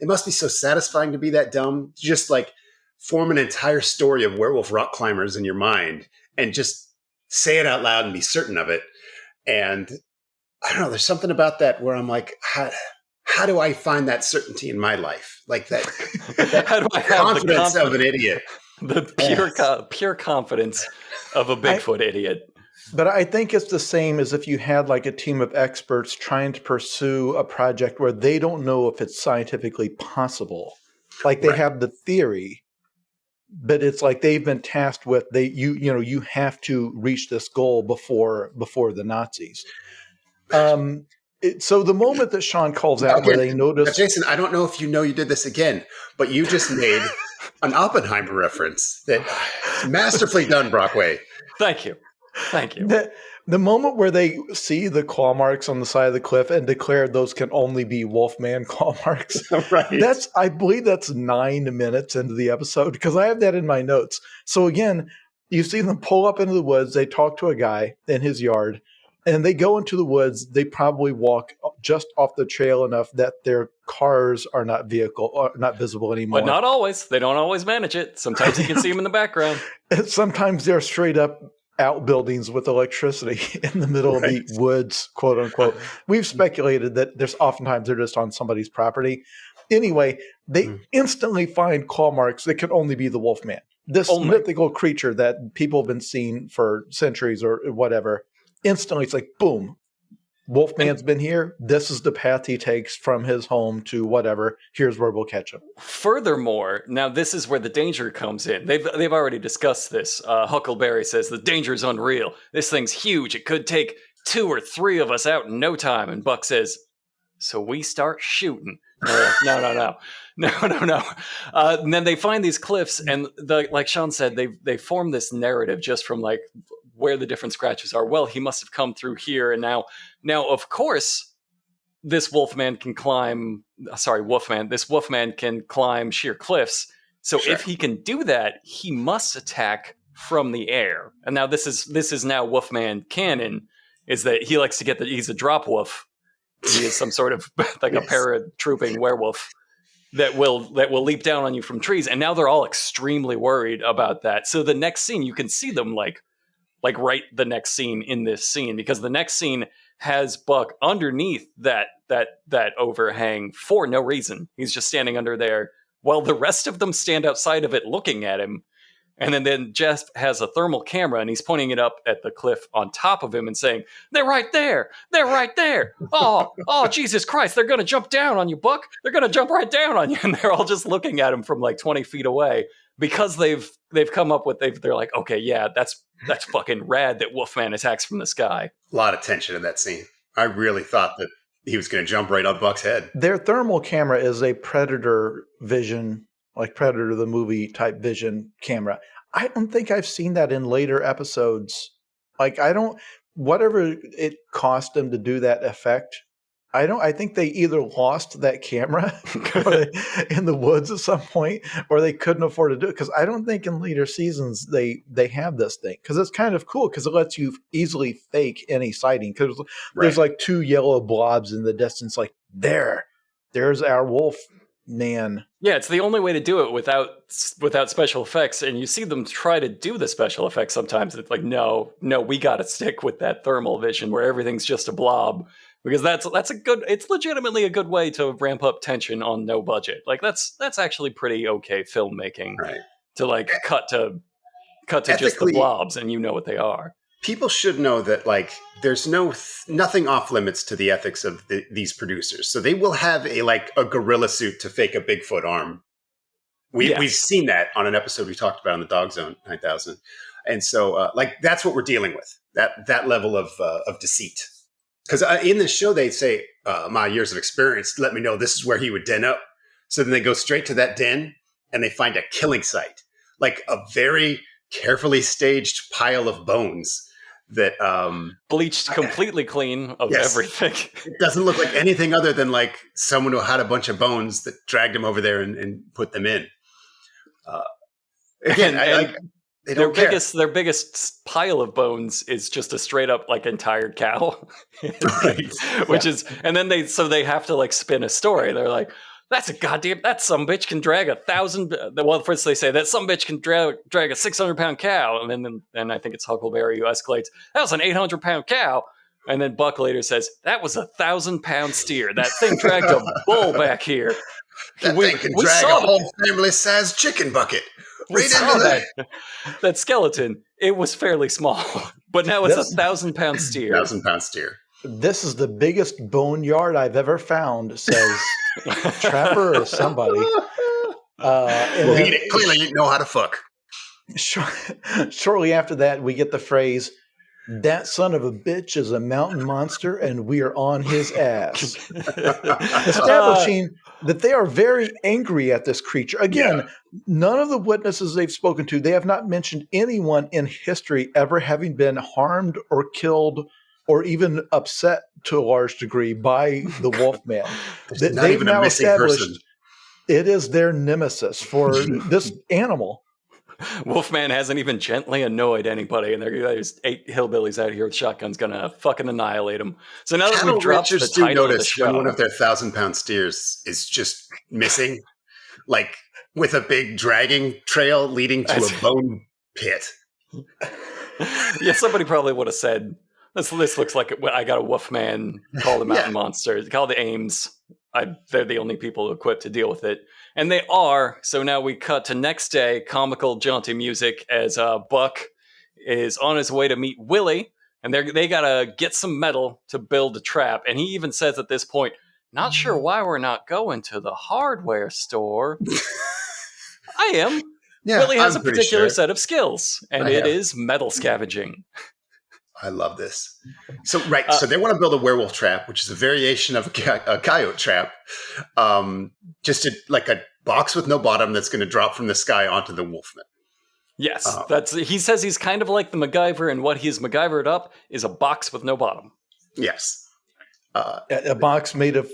must be so satisfying to be that dumb. Just like form an entire story of werewolf rock climbers in your mind and just say it out loud and be certain of it. And I don't know, there's something about that where I'm like, how do I find that certainty in my life? Like that
how do I have
confidence of an idiot?
The pure confidence of a Bigfoot idiot.
But I think it's the same as if you had like a team of experts trying to pursue a project where they don't know if it's scientifically possible. Like they have the theory, but it's like they've been tasked with you have to reach this goal before the Nazis. So the moment that Sean calls out where they notice...
Now, Jason, I don't know if you did this again, but you just made an Oppenheimer reference that masterfully done, Brockway.
Thank you.
The moment where they see the claw marks on the side of the cliff and declare those can only be Wolfman claw marks.
Right.
I believe that's 9 minutes into the episode because I have that in my notes. So again, you see them pull up into the woods. They talk to a guy in his yard and they go into the woods. They probably walk just off the trail enough that their cars are not visible anymore.
But not always. They don't always manage it. Sometimes you can see them in the background.
Sometimes they're straight up outbuildings with electricity in the middle of the woods, quote unquote. We've speculated that there's oftentimes they're just on somebody's property. Anyway, they instantly find claw marks that could only be the Wolfman, this mythical creature that people have been seeing for centuries or whatever. Instantly, it's like, boom, Wolfman's been here. This is the path he takes from his home to whatever. Here's where we'll catch him.
Furthermore, now this is where the danger comes in. They've already discussed this. Huckleberry says the danger is unreal. This thing's huge. It could take 2 or 3 of us out in no time. And Buck says, so we start shooting. No. And then they find these cliffs, and like Sean said, they form this narrative just from like where the different scratches are. Well, he must have come through here, and now of course this Wolfman can climb sheer cliffs. So if he can do that, he must attack from the air. And now this is now Wolfman canon, is that he likes to he's a drop wolf. He is some sort of like a paratrooping werewolf that will leap down on you from trees. And now they're all extremely worried about that. So the next scene, you can see them like right the next scene in this scene, because the next scene has Buck underneath that overhang for no reason. He's just standing under there while the rest of them stand outside of it looking at him. And then Jeff has a thermal camera and he's pointing it up at the cliff on top of him and saying, they're right there. They're right there. Oh, Jesus Christ. They're going to jump down on you, Buck. They're going to jump right down on you. And they're all just looking at him from like 20 feet away because they've come up with, they're like, okay, yeah, that's fucking rad that Wolfman attacks from the sky.
A lot of tension in that scene. I really thought that he was going to jump right on Buck's head.
Their thermal camera is a Predator vision, like Predator the movie type vision camera. I don't think I've seen that in later episodes. Like whatever it cost them to do that effect, I think they either lost that camera in the woods at some point, or they couldn't afford to do it. Because I don't think in later seasons they have this thing. Because it's kind of cool because it lets you easily fake any sighting. Because there's like 2 yellow blobs in the distance. Like there's our wolf man.
Yeah, it's the only way to do it without special effects. And you see them try to do the special effects sometimes. It's like, no, we got to stick with that thermal vision where everything's just a blob. Because it's legitimately a good way to ramp up tension on no budget. Like that's actually pretty okay filmmaking,
right?
To like cut to just the blobs and you know what they are.
people should know that like there's nothing off limits to the ethics of these producers. So they will have a gorilla suit to fake a Bigfoot arm. We've seen that on an episode we talked about on the Dog Zone 9000. And so that's what we're dealing with, that level of deceit. Because in the show, they say, my years of experience let me know this is where he would den up. So then they go straight to that den and they find a killing site, like a very carefully staged pile of bones that
bleached completely clean of everything.
It doesn't look like anything other than like someone who had a bunch of bones that dragged him over there and put them in. Again, they don't care.
Their biggest pile of bones is just a straight up like entire cow, which is, and then they have to like spin a story. They're like, that some bitch can drag 1,000. Well, first they say that some bitch can drag a 600-pound cow, and then I think it's Huckleberry who escalates, that was an 800-pound cow, and then Buck later says that was a 1,000-pound steer. That thing dragged a bull back here.
That thing can drag a whole family-sized chicken bucket. Right into
that skeleton. It was fairly small, but now it's a 1,000-pound steer.
1,000-pound steer.
This is the biggest boneyard I've ever found, says Trapper or somebody.
Well, he clearly didn't know how to fuck.
Shortly after that, we get the phrase, that son of a bitch is a mountain monster and we are on his ass. Establishing that they are very angry at this creature. Again, none of the witnesses they've spoken to, they have not mentioned anyone in history ever having been harmed or killed or even upset to a large degree by the Wolfman. They've now established person. It is their nemesis for this animal.
Wolfman hasn't even gently annoyed anybody, and there's 8 hillbillies out here with shotguns gonna fucking annihilate them. So now that we've dropped the title of the show,
when one of their 1,000-pound steers is just missing, like with a big dragging trail leading to a bone pit.
Yeah, somebody probably would have said, "This looks like I got a Wolfman. Call the mountain monster. Call the Ames. They're the only people equipped to deal with it." And they are. So now we cut to next day, comical, jaunty music as Buck is on his way to meet Willie. And they got to get some metal to build a trap. And he even says at this point, not sure why we're not going to the hardware store. I am. Yeah, Willie has a particular set of skills. And it is metal scavenging.
I love this. So so they want to build a werewolf trap, which is a variation of a coyote trap. Just like a box with no bottom that's going to drop from the sky onto the Wolfman.
Yes, he says he's kind of like the MacGyver, and what he's MacGyvered up is a box with no bottom.
Yes.
A box made of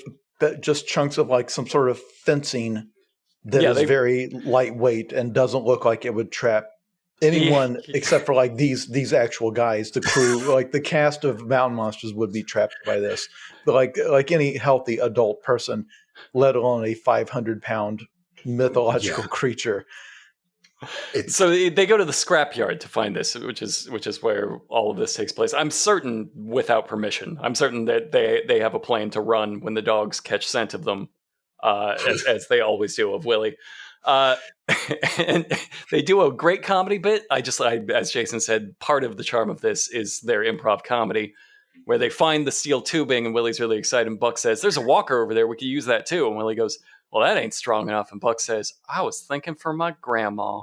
just chunks of like some sort of fencing that is very lightweight and doesn't look like it would trap anyone except for like these actual guys. The crew, like the cast of Mountain Monsters, would be trapped by this. But like any healthy adult person, let alone a 500-pound mythological creature.
So they go to the scrapyard to find this, which is where all of this takes place. I'm certain without permission. I'm certain that they have a plan to run when the dogs catch scent of them, as they always do of Willie. And they do a great comedy bit. As Jason said, part of the charm of this is their improv comedy, where they find the steel tubing and Willie's really excited. And Buck says, "There's a walker over there. We could use that too." And Willie goes, "Well, that ain't strong enough." And Buck says, "I was thinking for my grandma."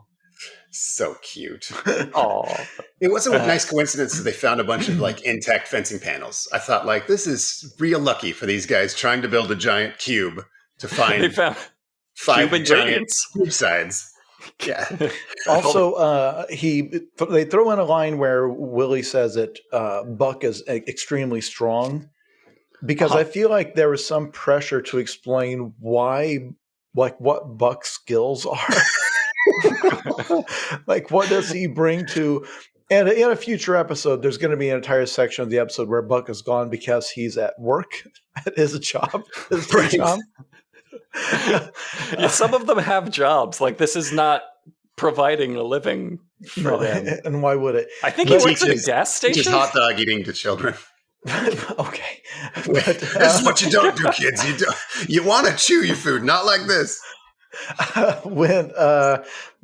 So cute.
Oh,
it wasn't a nice coincidence that they found a bunch of like intact fencing panels. I thought like this is real lucky for these guys trying to build a giant cube to find. They found 5 giant cube sides. Yeah.
Also, they throw in a line where Willie says that Buck is extremely strong, because I feel like there was some pressure to explain why, like what Buck's skills are. Like, what does he bring to? And in a future episode, there's going to be an entire section of the episode where Buck is gone because he's at work at his job.
Yeah, some of them have jobs. Like, this is not providing a living for them.
And why would it?
I think he works at a gas station.
Just hot dog eating to children.
Okay.
This is what you don't do, kids. You want to chew your food, not like this.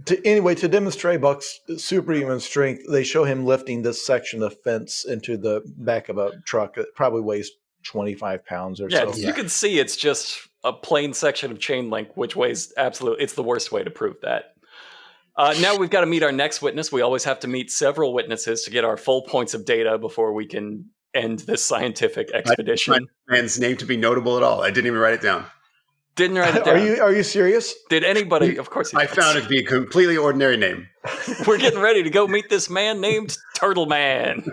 To demonstrate Buck's superhuman strength, they show him lifting this section of fence into the back of a truck that probably weighs 25 pounds or so.
You can see it's just a plain section of chain link, which weighs it's the worst way to prove that. Now we've got to meet our next witness. We always have to meet several witnesses to get our full points of data before we can end this scientific expedition.
I didn't want my man's name to be notable at all. I didn't even write it down.
Didn't write it down.
Are you serious?
Did anybody? Of course.
I found it to be a completely ordinary name.
We're getting ready to go meet this man named Turtleman.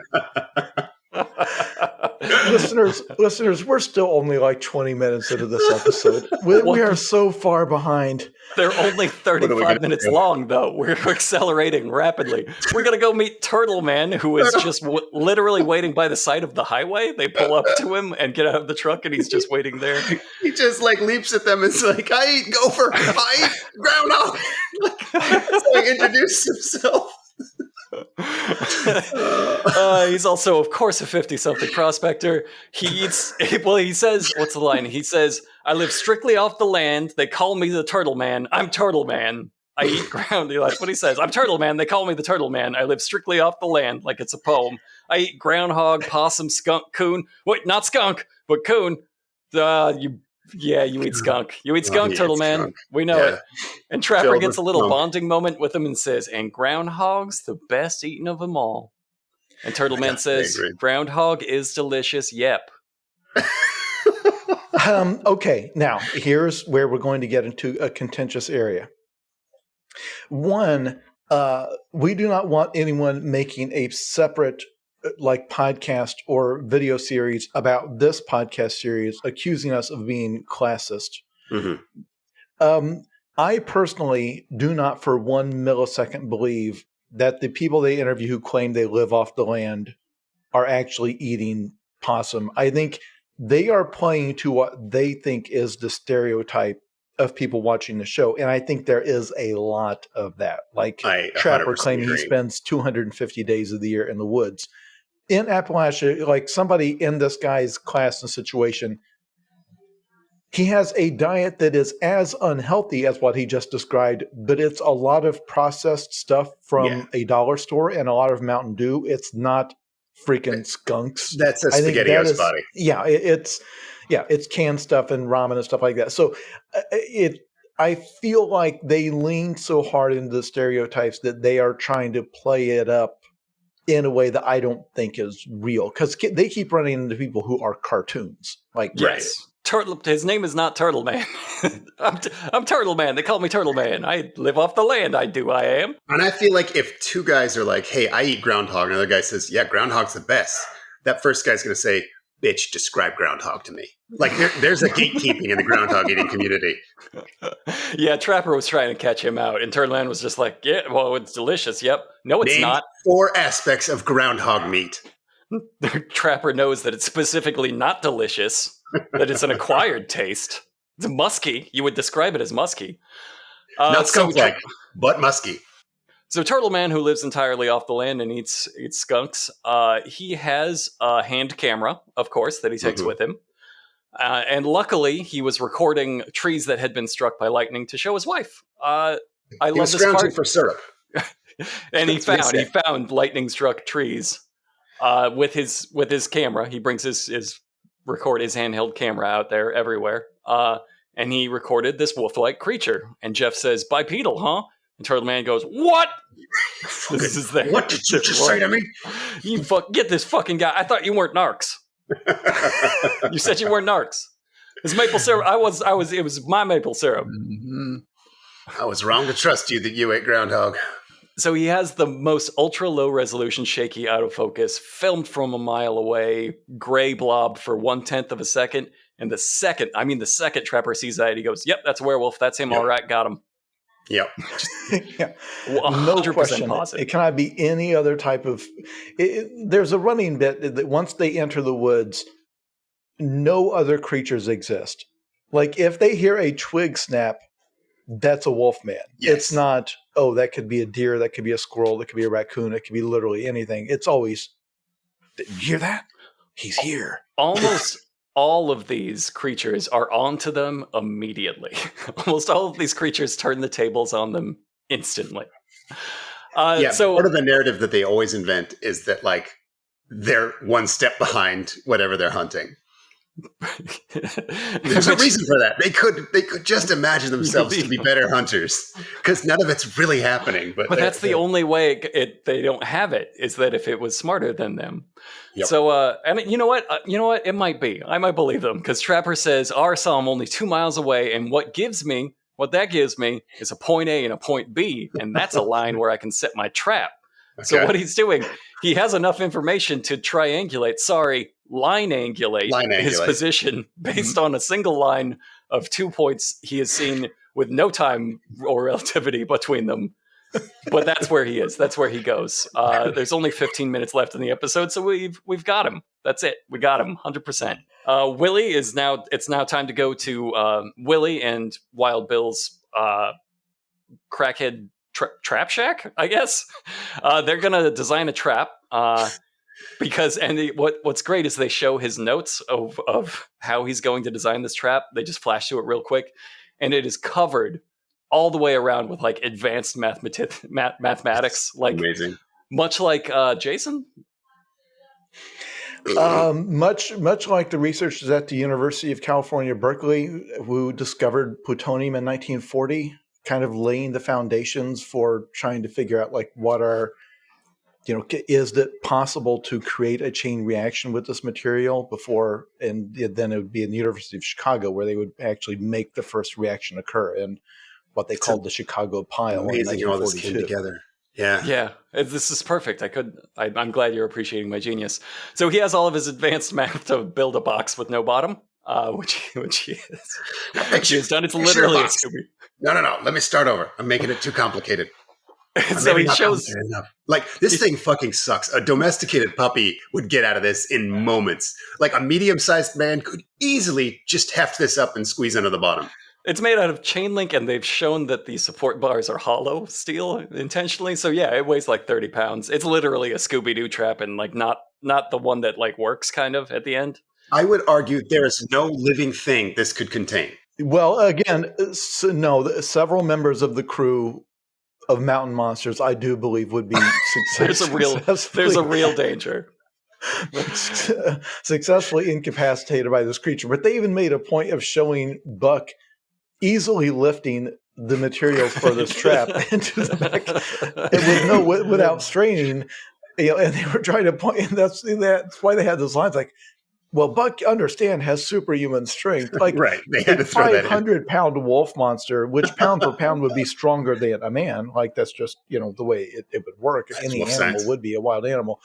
listeners, we're still only like 20 minutes into this episode. We are so far behind.
They're only 35 minutes long, though. We're accelerating rapidly. We're going to go meet Turtleman, who is just literally waiting by the side of the highway. They pull up to him and get out of the truck, and he's just waiting there.
He just like leaps at them and is like, I eat gopher, I eat groundhog. So he introduced himself.
He's also, of course, a 50-something prospector. He says, what's the line? He says, I live strictly off the land. They call me the Turtleman. I'm Turtleman. I eat ground. That's what he says. I'm Turtleman. They call me the Turtleman. I live strictly off the land, like it's a poem. I eat groundhog, possum, skunk, coon. Wait, not skunk, but coon. You eat skunk. You eat skunk, Turtleman. Skunk. We know it. And Trapper gets a little bonding moment with him and says, and groundhog's the best eaten of them all. And Turtleman says, groundhog is delicious, yep.
Okay, now here's where we're going to get into a contentious area. One, we do not want anyone making a separate podcast or video series about this podcast series accusing us of being classist. Mm-hmm. I personally do not for 1 millisecond believe that the people they interview who claim they live off the land are actually eating possum. I think they are playing to what they think is the stereotype of people watching the show. And I think there is a lot of that. Like Trapper claiming he spends 250 days of the year in the woods. In Appalachia, like somebody in this guy's class and situation, he has a diet that is as unhealthy as what he just described, but it's a lot of processed stuff from a dollar store and a lot of Mountain Dew. It's not freaking skunks.
That's a SpaghettiOs body.
Yeah, it's canned stuff and ramen and stuff like that. So I feel like they lean so hard into the stereotypes that they are trying to play it up in a way that I don't think is real, because they keep running into people who are cartoons. Like,
yes, his name is not Turtleman. I'm Turtleman. They call me Turtleman. I live off the land. I am.
And I feel like if two guys are like, "Hey, I eat groundhog," and another guy says, "Yeah, groundhog's the best," that first guy's going to say, "Bitch, describe groundhog to me." Like there's a gatekeeping in the groundhog eating community.
Yeah, Trapper was trying to catch him out, and Turtleman was just like, "Yeah, well, it's delicious." Yep. No, it's not.
4 aspects of groundhog meat.
Trapper knows that it's specifically not delicious. That it's an acquired taste. It's musky. You would describe it as musky.
Not skunk-like, but musky.
So Turtleman, who lives entirely off the land and eats skunks, he has a hand camera, of course, that he takes with him. And luckily, he was recording trees that had been struck by lightning to show his wife. I love this part.
For syrup.
And he found lightning-struck trees with his camera. He brings his handheld camera out there everywhere. And he recorded this wolf-like creature. And Jeff says, bipedal, huh? And Turtleman goes, what? This is there.
What did you just say to me?
You get this fucking guy. I thought you weren't narcs. You said you weren't narcs. It's maple syrup. It was my maple syrup.
Mm-hmm. I was wrong to trust you that you ate groundhog.
So he has the most ultra low resolution, shaky, out of focus, filmed from a mile away, gray blob for 1/10 of a second. And the second Trapper sees that, he goes, yep, that's a werewolf. That's him. Yep. All right. Got him.
Yep.
Yeah. 100% no question. Positive. It cannot be any other type of... there's a running bit that once they enter the woods, no other creatures exist. Like if they hear a twig snap, that's a wolfman. Yes. It's not, that could be a deer, that could be a squirrel, that could be a raccoon, it could be literally anything. It's always, did you hear that? He's here.
Almost all of these creatures are onto them immediately. Almost all of these creatures turn the tables on them instantly. So
part of the narrative that they always invent is that like they're one step behind whatever they're hunting. There's a reason for that. They could just imagine themselves to be better hunters because none of it's really happening. But
that's the only way they don't have it, is that if it was smarter than them.
Yep.
So and you know what? It might be. I might believe them, because Trapper says R saw him only 2 miles away, and what that gives me is a point A and a point B, and that's a line where I can set my trap. Okay. So what he's doing, he has enough information to lineangulate his position based on a single line of 2 points he has seen with no time or relativity between them. But that's where he is. That's where he goes. There's only 15 minutes left in the episode, so we've got him. That's it. We got him, 100%. Willie is now. It's now time to go to Willie and Wild Bill's crackhead trap shack, I guess. They're gonna design a trap because what's great is they show his notes of how he's going to design this trap. They just flash to it real quick, and it is covered all the way around with like advanced mathematics, like
amazing,
much like Jason.
Much like the researchers at the University of California, Berkeley, who discovered plutonium in 1940, kind of laying the foundations for trying to figure out like what are, is it possible to create a chain reaction with this material before, and then it would be in the University of Chicago where they would actually make the first reaction occur in what they called the Chicago pile.
Amazing how all this came together. Yeah.
This is perfect. I'm glad you're appreciating my genius. So he has all of his advanced math to build a box with no bottom, which he has done. It's literally a Scooby.
No. Let me start over. I'm making it too complicated.
So he shows
like this thing fucking sucks. A domesticated puppy would get out of this in moments. Like a medium-sized man could easily just heft this up and squeeze under the bottom.
It's made out of chain link, and they've shown that the support bars are hollow steel intentionally. So yeah, it weighs like 30 pounds. It's literally a Scooby-Doo trap, and like not the one that like works kind of at the end.
I would argue there is no living thing this could contain.
Well, again, several members of the crew of Mountain Monsters, I do believe, would be
there's a real danger.
Successfully incapacitated by this creature. But they even made a point of showing Buck easily lifting the materials for this trap into the back and without straining. And they were trying to point, and that's why they had those lines like, well, Buck, has superhuman strength. Like,
right. They had to throw
500-pound wolf monster, which pound for pound would be stronger than a man. Like, that's just, the way it would work. Any animal would be a wild animal.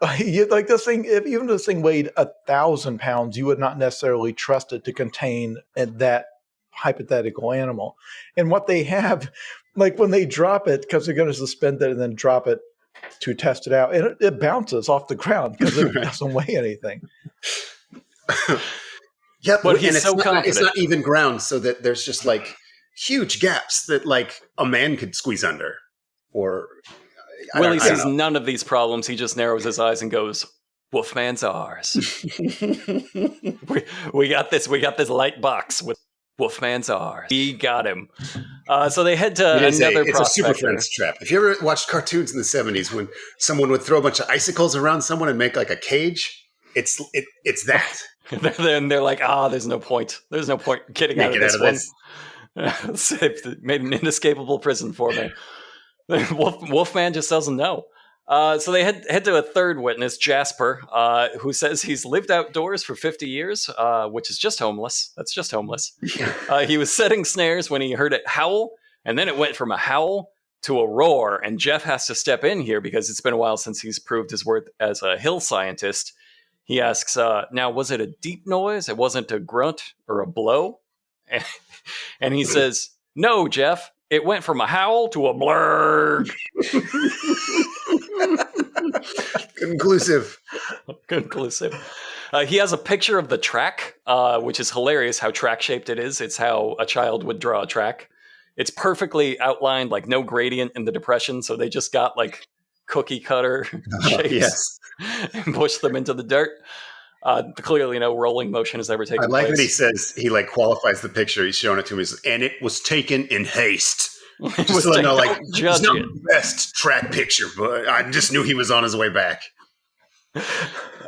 Like this thing, if even this thing weighed 1,000 pounds, you would not necessarily trust it to contain that hypothetical animal. And what they have, like when they drop it, because they're going to suspend it and then drop it to test it out, and it bounces off the ground because it doesn't weigh anything.
Yeah,
but he's so confident.
It's not even ground, so that there's just like huge gaps that like a man could squeeze under. Or
Willie sees none of these problems. He just narrows his eyes and goes, "Wolfman's ours." we got this. We got this light box with Wolfman's ours. We got him. So they head to another prospector.
It's a Super Friends trap. If you ever watched cartoons in the 70s when someone would throw a bunch of icicles around someone and make like a cage, it's that.
Then they're like, there's no point. There's no point getting out of this one. It made an inescapable prison for me. Wolfman just doesn't know. So they head to a third witness, Jasper, who says he's lived outdoors for 50 years, which is just homeless. That's just homeless. He was setting snares when he heard it howl, and then it went from a howl to a roar, and Jeff has to step in here because it's been a while since he's proved his worth as a hill scientist. He asks, now, was it a deep noise? It wasn't a grunt or a blow? And he says, no, Jeff. It went from a howl to a blurg.
Conclusive.
He has a picture of the track, which is hilarious how track-shaped it is. It's how a child would draw a track. It's perfectly outlined, like no gradient in the depression, so they just got like cookie cutter shapes and pushed them into the dirt. Clearly, no rolling motion has ever taken
I like
place.
that he says he like qualifies the picture. He's showing it to me, and it was taken in haste. Just to let know, like, it's
judge
not
it.
the best track picture, but I just knew he was on his way back.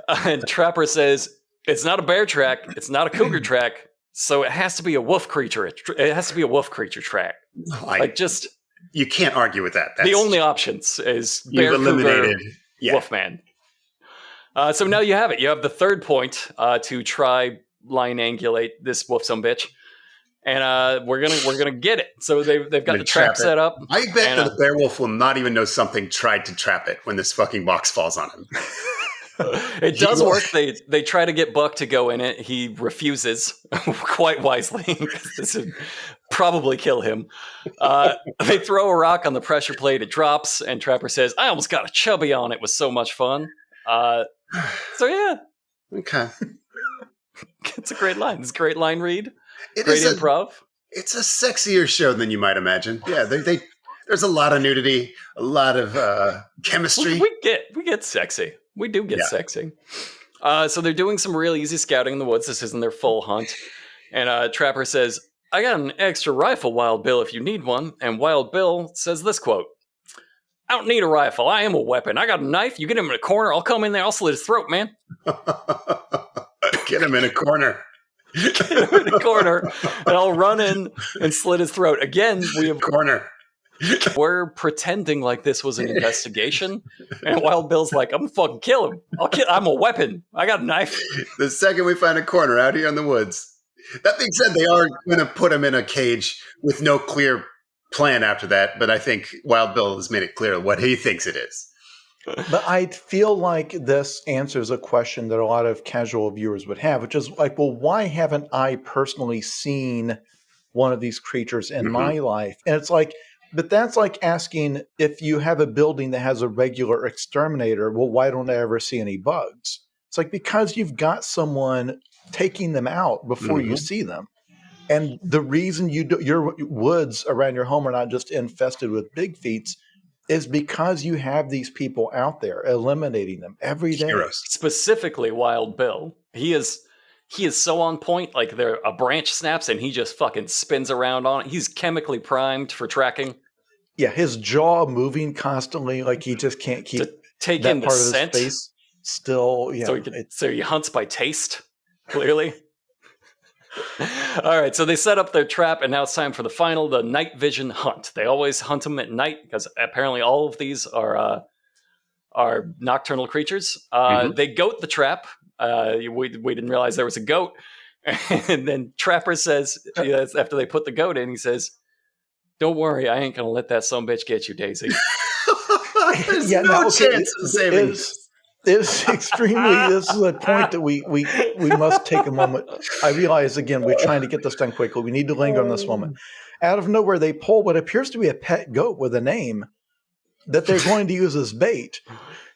And Trapper says, it's not a bear track, it's not a cougar track, so it has to be a wolf creature. It has to be a wolf creature track.
You can't argue with that.
The only options is bear,
you've eliminated,
cougar, wolfman. So now you have it. You have the third point to try line-angulate this wolf some bitch. And we're gonna get it. So they've got the trap set up.
I bet that the bear wolf will not even know something tried to trap it when this fucking box falls on him.
It does work. They try to get Buck to go in it. He refuses quite wisely because this would probably kill him. They throw a rock on the pressure plate. It drops, and Trapper says, "I almost got a chubby on. It was so much fun." So yeah,
okay,
it's a great line. It's a great line read.
It
great
is
improv.
It's a sexier show than you might imagine. Yeah, there's a lot of nudity, a lot of chemistry.
We get sexy. We do get sexy. So they're doing some real easy scouting in the woods. This isn't their full hunt. And Trapper says, "I got an extra rifle, Wild Bill, if you need one." And Wild Bill says this quote, "I don't need a rifle. I am a weapon. I got a knife. You get him in a corner. I'll come in there. I'll slit his throat, man."
Get him in a corner.
Get him in a corner, and I'll run in and slit his throat. Again, we're pretending like this was an investigation, and Wild Bill's like, "I'm gonna fucking kill him. I'm a weapon. I got a knife."
The second we find a corner out here in the woods. That being said, they are going to put him in a cage with no clear plan after that, but I think Wild Bill has made it clear what he thinks it is.
But I feel like this answers a question that a lot of casual viewers would have, which is like, well, why haven't I personally seen one of these creatures in my life? And it's like, but that's like asking if you have a building that has a regular exterminator, well, why don't I ever see any bugs? It's like, because you've got someone taking them out before you see them. And the reason your woods around your home are not just infested with Bigfeets is because you have these people out there eliminating them every day.
Heroes.
Specifically Wild Bill. He is so on point. Like a branch snaps and he just fucking spins around on it. He's chemically primed for tracking.
Yeah, his jaw moving constantly, like he just can't keep
take
that
in
part
the
of his
scent.
face still. Yeah,
so he hunts by taste, clearly. All right, so they set up their trap, and now it's time for the night vision hunt. They always hunt them at night because apparently all of these are nocturnal creatures. They goat the trap. We didn't realize there was a goat. And then Trapper says, after they put the goat in, he says, "Don't worry, I ain't going to let that sumbitch get you, Daisy."
There's no chance of saving this.
It's extremely. This is a point that we must take a moment. I realize again we're trying to get this done quickly. We need to linger on this moment. Out of nowhere, they pull what appears to be a pet goat with a name that they're going to use as bait.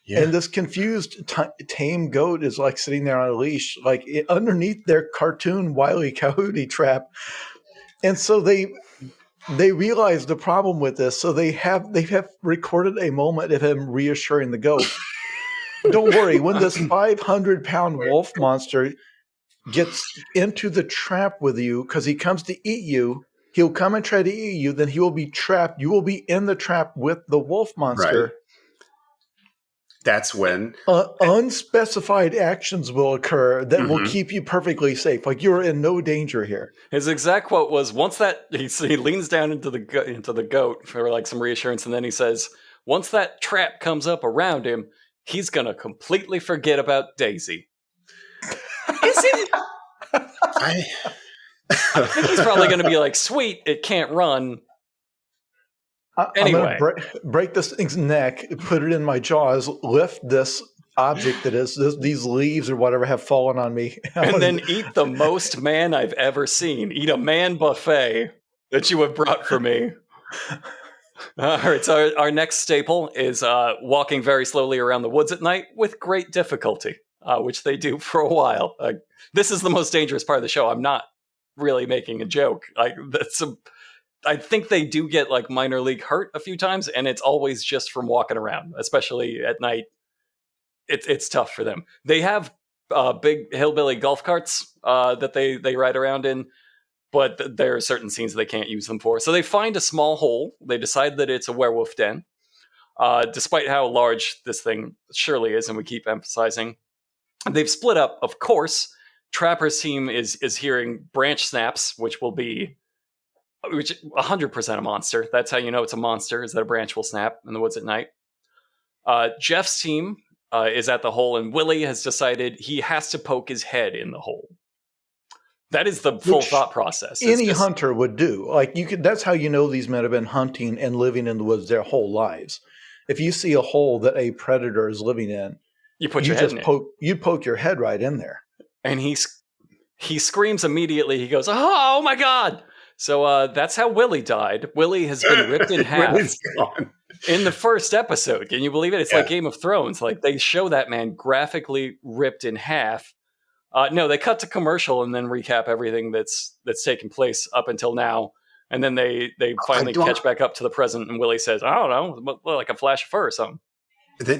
Yeah. And this confused tame goat is like sitting there on a leash, like underneath their cartoon Wile E. Coyote trap. And so they realize the problem with this. So they have recorded a moment of him reassuring the goat. Don't worry, when this 500-pound wolf monster gets into the trap with you, because he comes to eat you, he'll come and try to eat you, then he will be trapped. You will be in the trap with the wolf monster.
Right. That's when
unspecified actions will occur that will keep you perfectly safe. Like you're in no danger here.
His exact quote was, "Once that," he leans down into the goat for like some reassurance, and then he says, "Once that trap comes up around him, he's going to completely forget about Daisy." Is it? I think he's probably going to be like, "Sweet, it can't run." Anyway.
I'm going to break this thing's neck, put it in my jaws, lift this object that is these leaves or whatever have fallen on me.
And then eat the most man I've ever seen. Eat a man buffet that you have brought for me. All right, so our next staple is walking very slowly around the woods at night with great difficulty, which they do for a while. This is the most dangerous part of the show. I'm not really making a joke. I think they do get like minor league hurt a few times, and it's always just from walking around, especially at night. It's tough for them. They have big hillbilly golf carts that they ride around in, but there are certain scenes they can't use them for. So they find a small hole. They decide that it's a werewolf den, despite how large this thing surely is, and we keep emphasizing. They've split up, of course. Trapper's team is hearing branch snaps, which 100% a monster. That's how you know it's a monster, is that a branch will snap in the woods at night. Jeff's team is at the hole, and Willie has decided he has to poke his head in the hole. That is the full thought process.
Any hunter would do. Like that's how you know these men have been hunting and living in the woods their whole lives. If you see a hole that a predator is living in, you poke your head right in there.
And he screams immediately. He goes, "Oh my God!" So that's how Willie died. Willie has been ripped in half in the first episode. Can you believe it? It's like Game of Thrones. Like they show that man graphically ripped in half. No, they cut to commercial and then recap everything that's taken place up until now. And then they finally catch back up to the present. And Willie says, "I don't know, like a flash of fur or something."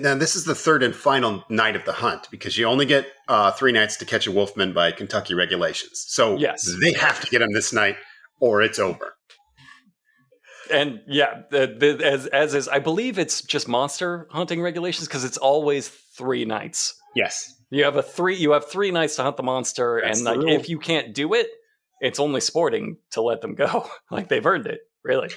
Now, this is the third and final night of the hunt because you only get 3 nights to catch a wolfman by Kentucky regulations. So they have to get him this night or it's over.
And as is, I believe it's just monster hunting regulations because it's always 3 nights.
Yes.
You have 3 nights to hunt the monster. That's and like if you can't do it, it's only sporting to let them go. Like they've earned it, really.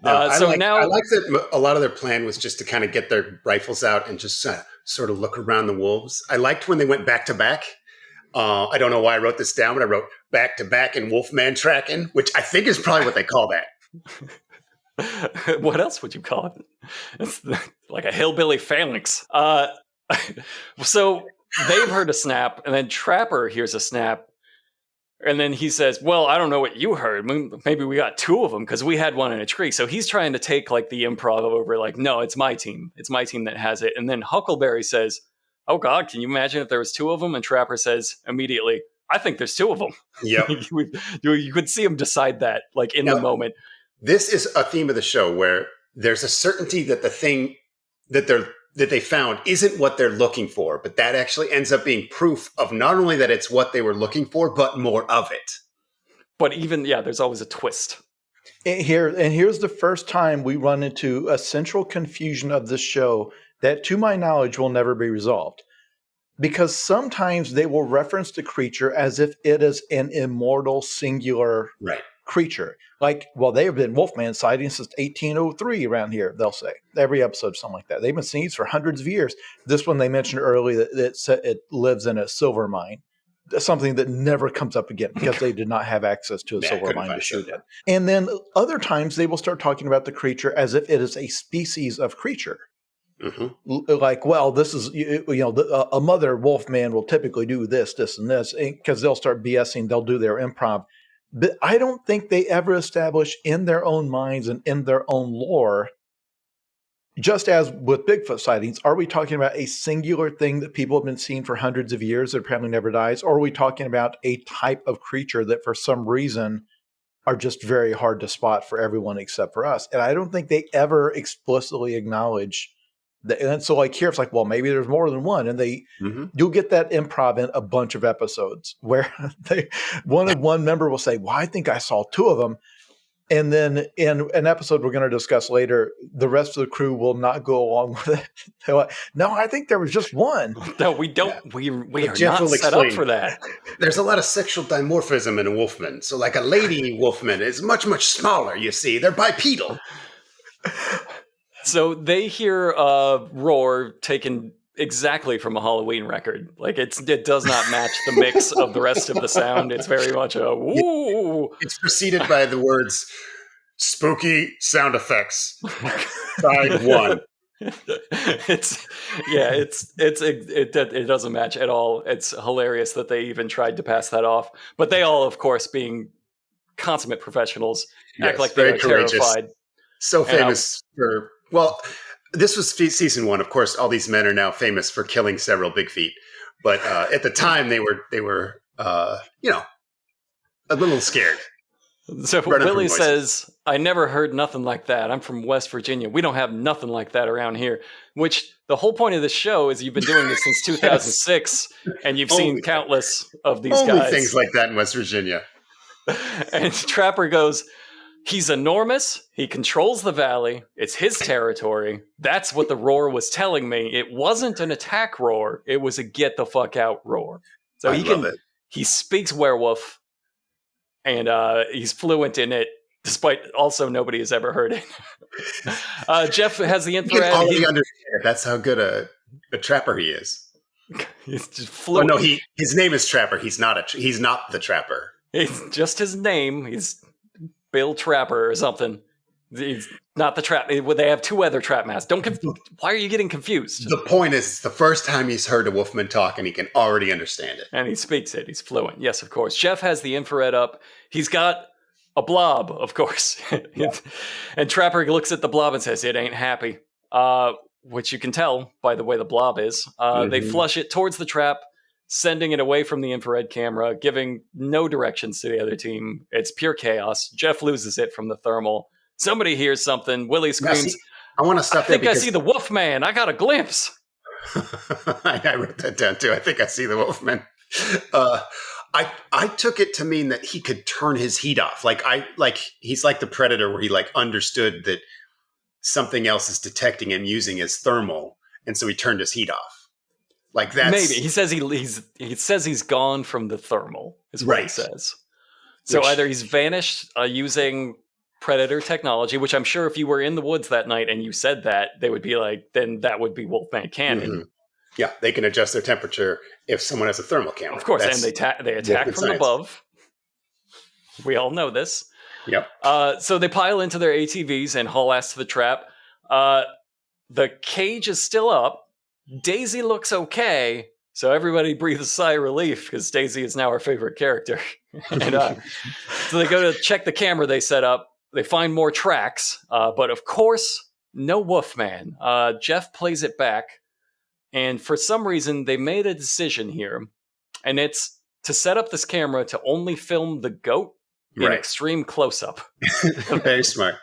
No, I like that a lot of their plan was just to kind of get their rifles out and just sort of look around the wolves. I liked when they went back to back. I don't know why I wrote this down, but I wrote back to back and wolfman tracking, which I think is probably what they call
that. What else would you call it? It's like a hillbilly phalanx. So they've heard a snap, and then Trapper hears a snap. And then he says, "Well, I don't know what you heard. Maybe we got 2 of them because we had one in a tree." So he's trying to take like the improv over, like, "No, it's my team. It's my team that has it." And then Huckleberry says, "Oh God, can you imagine if there was 2 of them?" And Trapper says immediately, "I think there's 2 of them."
Yeah,
you could see him decide that like in the moment.
This is a theme of the show where there's a certainty that the thing that they found isn't what they're looking for, but that actually ends up being proof of not only that it's what they were looking for, but more of it.
But even, there's always a twist.
And here's the first time we run into a central confusion of this show that, to my knowledge, will never be resolved. Because sometimes they will reference the creature as if it is an immortal, singular creature. Like, well, they have been Wolfman sightings since 1803 around here, they'll say. Every episode, something like that. They've been seeing these for hundreds of years. This one they mentioned earlier that it lives in a silver mine. Something that never comes up again because they did not have access to a silver mine to shoot in. And then other times they will start talking about the creature as if it is a species of creature. Mm-hmm. Like, well, this is, a mother wolfman will typically do this, and this, because they'll start BSing, they'll do their improv. But I don't think they ever establish in their own minds and in their own lore, just as with Bigfoot sightings, are we talking about a singular thing that people have been seeing for hundreds of years that apparently never dies? Or are we talking about a type of creature that for some reason are just very hard to spot for everyone except for us? And I don't think they ever explicitly acknowledge that. And so like here, it's like, well, maybe there's more than one. And you'll get that improv in a bunch of episodes where one member will say, well, I think I saw 2 of them. And then in an episode we're going to discuss later, the rest of the crew will not go along with it. They're like, no, I think there was just one.
No, we don't. Yeah. We are not set up for that.
There's a lot of sexual dimorphism in a wolfman. So like a lady wolfman is much, much smaller, you see. They're bipedal.
So they hear a roar taken exactly from a Halloween record. Like it does not match the mix of the rest of the sound. It's very much a woo.
It's preceded by the words spooky sound effects. Side 1.
It doesn't match at all. It's hilarious that they even tried to pass that off. But they all, of course, being consummate professionals, act like they're terrified.
So famous for, well, this was season 1. Of course, all these men are now famous for killing several Bigfeet. But at the time, they were a little scared.
So
Running from
Willie
voices.
says, I never heard nothing like that. I'm from West Virginia. We don't have nothing like that around here. Which the whole point of this show is you've been doing this since 2006, and you've seen
Only-
countless of these
Only
guys.
things like that in West Virginia.
And Trapper goes, he's enormous. He controls the valley. It's his territory. That's what the roar was telling me. It wasn't an attack roar. It was a get the fuck out roar. So
I love it.
he speaks werewolf, and he's fluent in it, despite also nobody has ever heard it. Jeff has the
You can
infrared.
already understand it. That's how good a trapper he is.
He's just
Oh
fluent.
no, his name is Trapper. He's not the Trapper.
It's just his name. He's Bill Trapper or something. He's not the trap. They have two other trap masters. Why are you getting confused?
The point is, it's the first time he's heard a Wolfman talk, and he can already understand it.
And he speaks it. He's fluent. Yes, of course. Jeff has the infrared up. He's got a blob, of course. And Trapper looks at the blob and says, it ain't happy. Which you can tell by the way the blob is. They flush it towards the trap, sending it away from the infrared camera, giving no directions to the other team. It's pure chaos. Jeff loses it from the thermal. Somebody hears something. Willie screams,
I want to stop
I
there
think I
because
see the Wolfman. I got a glimpse.
I wrote that down too. I think I see the Wolfman. I took it to mean that he could turn his heat off. Like he's like the Predator, where he like understood that something else is detecting him using his thermal, and so he turned his heat off. Like that's
Maybe he says he says he's gone from the thermal. Is what he
Right.
says. So
Which-
either he's vanished using Predator technology, which I'm sure if you were in the woods that night and you said that, they would be like, then that would be Wolfman canon.
Mhm. Yeah, they can adjust their temperature if someone has a thermal camera.
Of course,
That's-
and they attack
Wolfman
from
science.
above. We all know this.
Yep.
So they pile into their ATVs and haul ass to the trap. The cage is still up. Daisy looks okay, so everybody breathes a sigh of relief because Daisy is now our favorite character. And so they go to check the camera they set up. They find more tracks, but of course, no Wolfman. Jeff plays it back, and for some reason, they made a decision here, and it's to set up this camera to only film the goat in
Right.
extreme close-up.
Very smart.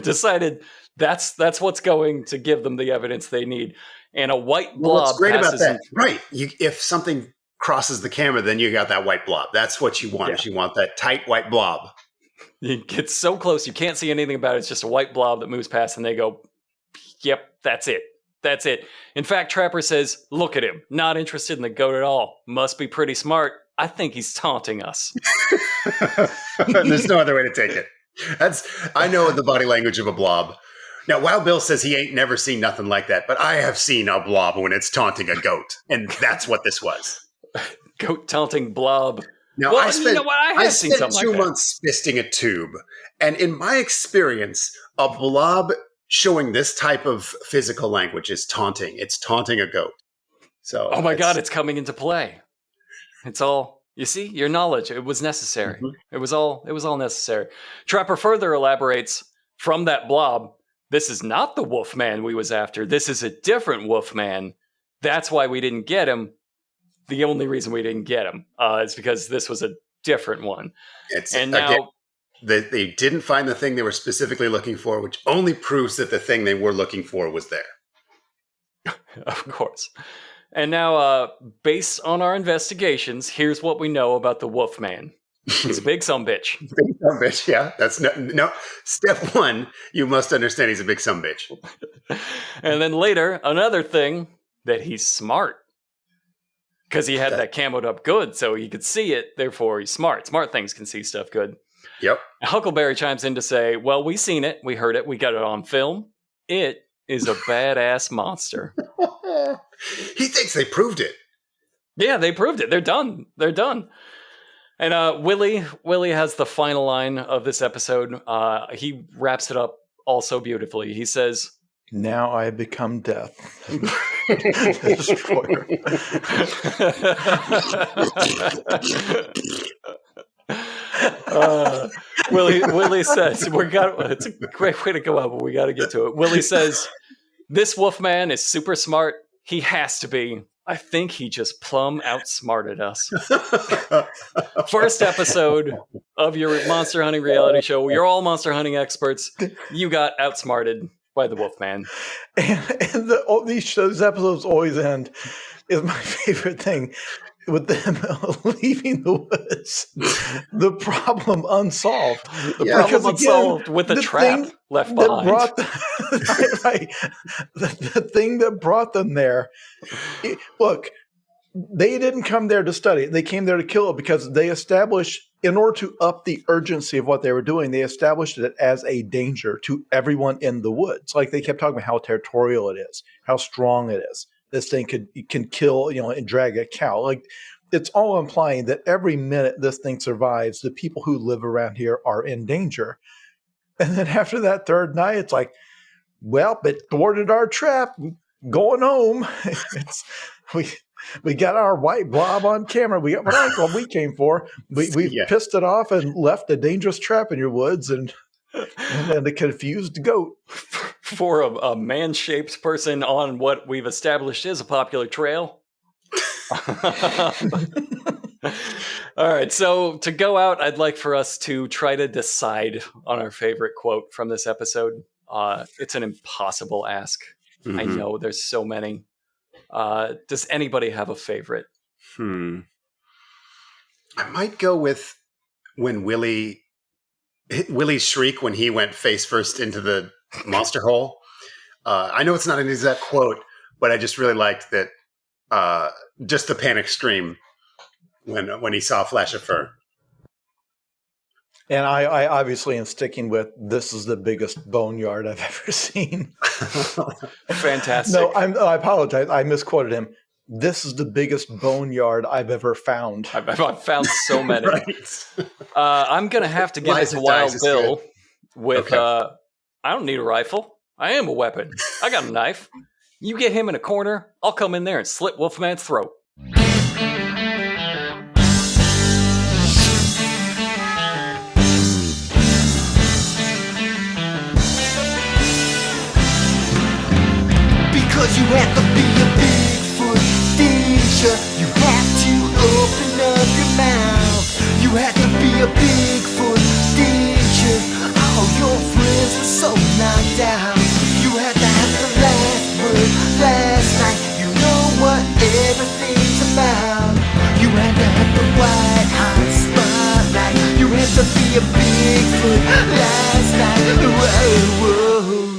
Decided that's what's going to give them the evidence they need. And a white blob.
Well, what's great about
passes
that?
in-
Right. If something crosses the camera, then you got that white blob. That's what you want.
Yeah.
You want that tight white blob.
You get so close, you can't see anything about it. It's just a white blob that moves past, and they go, "Yep, that's it. That's it." In fact, Trapper says, "Look at him. Not interested in the goat at all. Must be pretty smart. I think he's taunting us."
There's no other way to take it. I know the body language of a blob. Now, Wild Bill says he ain't never seen nothing like that, but I have seen a blob when it's taunting a goat, and that's what this was.
Goat taunting blob.
Now,
Well,
I spent,
you know what? I have seen
spent
something
2
like that.
months fisting a tube, and in my experience, a blob showing this type of physical language is taunting. It's taunting a goat. So,
Oh my God, it's coming into play. It's all, you see, your knowledge. It was necessary.
Mhm.
It was all necessary. Trapper further elaborates from that blob. This is not the Wolfman we was after. This is a different Wolfman. That's why we didn't get him. The only reason we didn't get him is because this was a different one.
It's
And now,
again, they didn't find the thing they were specifically looking for, which only proves that the thing they were looking for was there.
of course. And now, based on our investigations, here's what we know about the Wolfman. He's a big sumbitch.
Big sumbitch, yeah. That's no. Step one, you must understand he's a big sumbitch.
And then later, another thing, that he's smart. Because he had that camoed up good, so he could see it, therefore he's smart. Smart things can see stuff good.
Yep.
Huckleberry chimes in to say, well, we seen it, we heard it, we got it on film. It is a badass monster.
He thinks they proved it.
Yeah, they proved it. They're done. They're done. And Willie has the final line of this episode. He wraps it up also beautifully. He says,
Now I become death. Destroyer.
Willie says, it's a great way to go out, but we got to get to it. Willie says, this Wolfman is super smart. He has to be I think he just plumb outsmarted us. First episode of your monster hunting reality show. You're all monster hunting experts. You got outsmarted by the Wolfman.
And those episodes always end is my favorite thing with them leaving the woods. The problem unsolved. The
problem unsolved with the trap left behind.
The thing that brought them there. Look, they didn't come there to study it. They came there to kill it because they established, in order to up the urgency of what they were doing, they established it as a danger to everyone in the woods. Like they kept talking about how territorial it is, how strong it is. This thing can kill, and drag a cow. Like it's all implying that every minute this thing survives, the people who live around here are in danger. And then after that third night, it's like, well, it thwarted our trap. Going home. We got our white blob on camera. We got what we came for. We pissed it off and left a dangerous trap in your woods and a confused goat.
For a man-shaped person on what we've established is a popular trail. All right, so to go out, I'd like for us to try to decide on our favorite quote from this episode. It's an impossible ask. Mm-hmm. I know there's so many. Does anybody have a favorite?
I might go with when Willie's shriek when he went face first into the monster hole. I know it's not an exact quote, but I just really liked that. Just the panic scream when he saw a flash of fur.
And I obviously am sticking with, this is the biggest boneyard I've ever seen.
Fantastic.
No, I apologize. I misquoted him. This is the biggest boneyard I've ever found.
I've found so many.
Right.
I'm going to have to give it to Wild Bill with, I don't need a rifle. I am a weapon. I got a knife. You get him in a corner, I'll come in there and slit Wolfman's throat.
Because you have to be a Bigfoot teacher, you have to open up your mouth. You have to be a Bigfoot teacher. All your friends are so knocked out. You have to have the last word last night. You know what everything's about. You have to have the white hot spotlight. You have to be a Bigfoot last night. Whoa, whoa.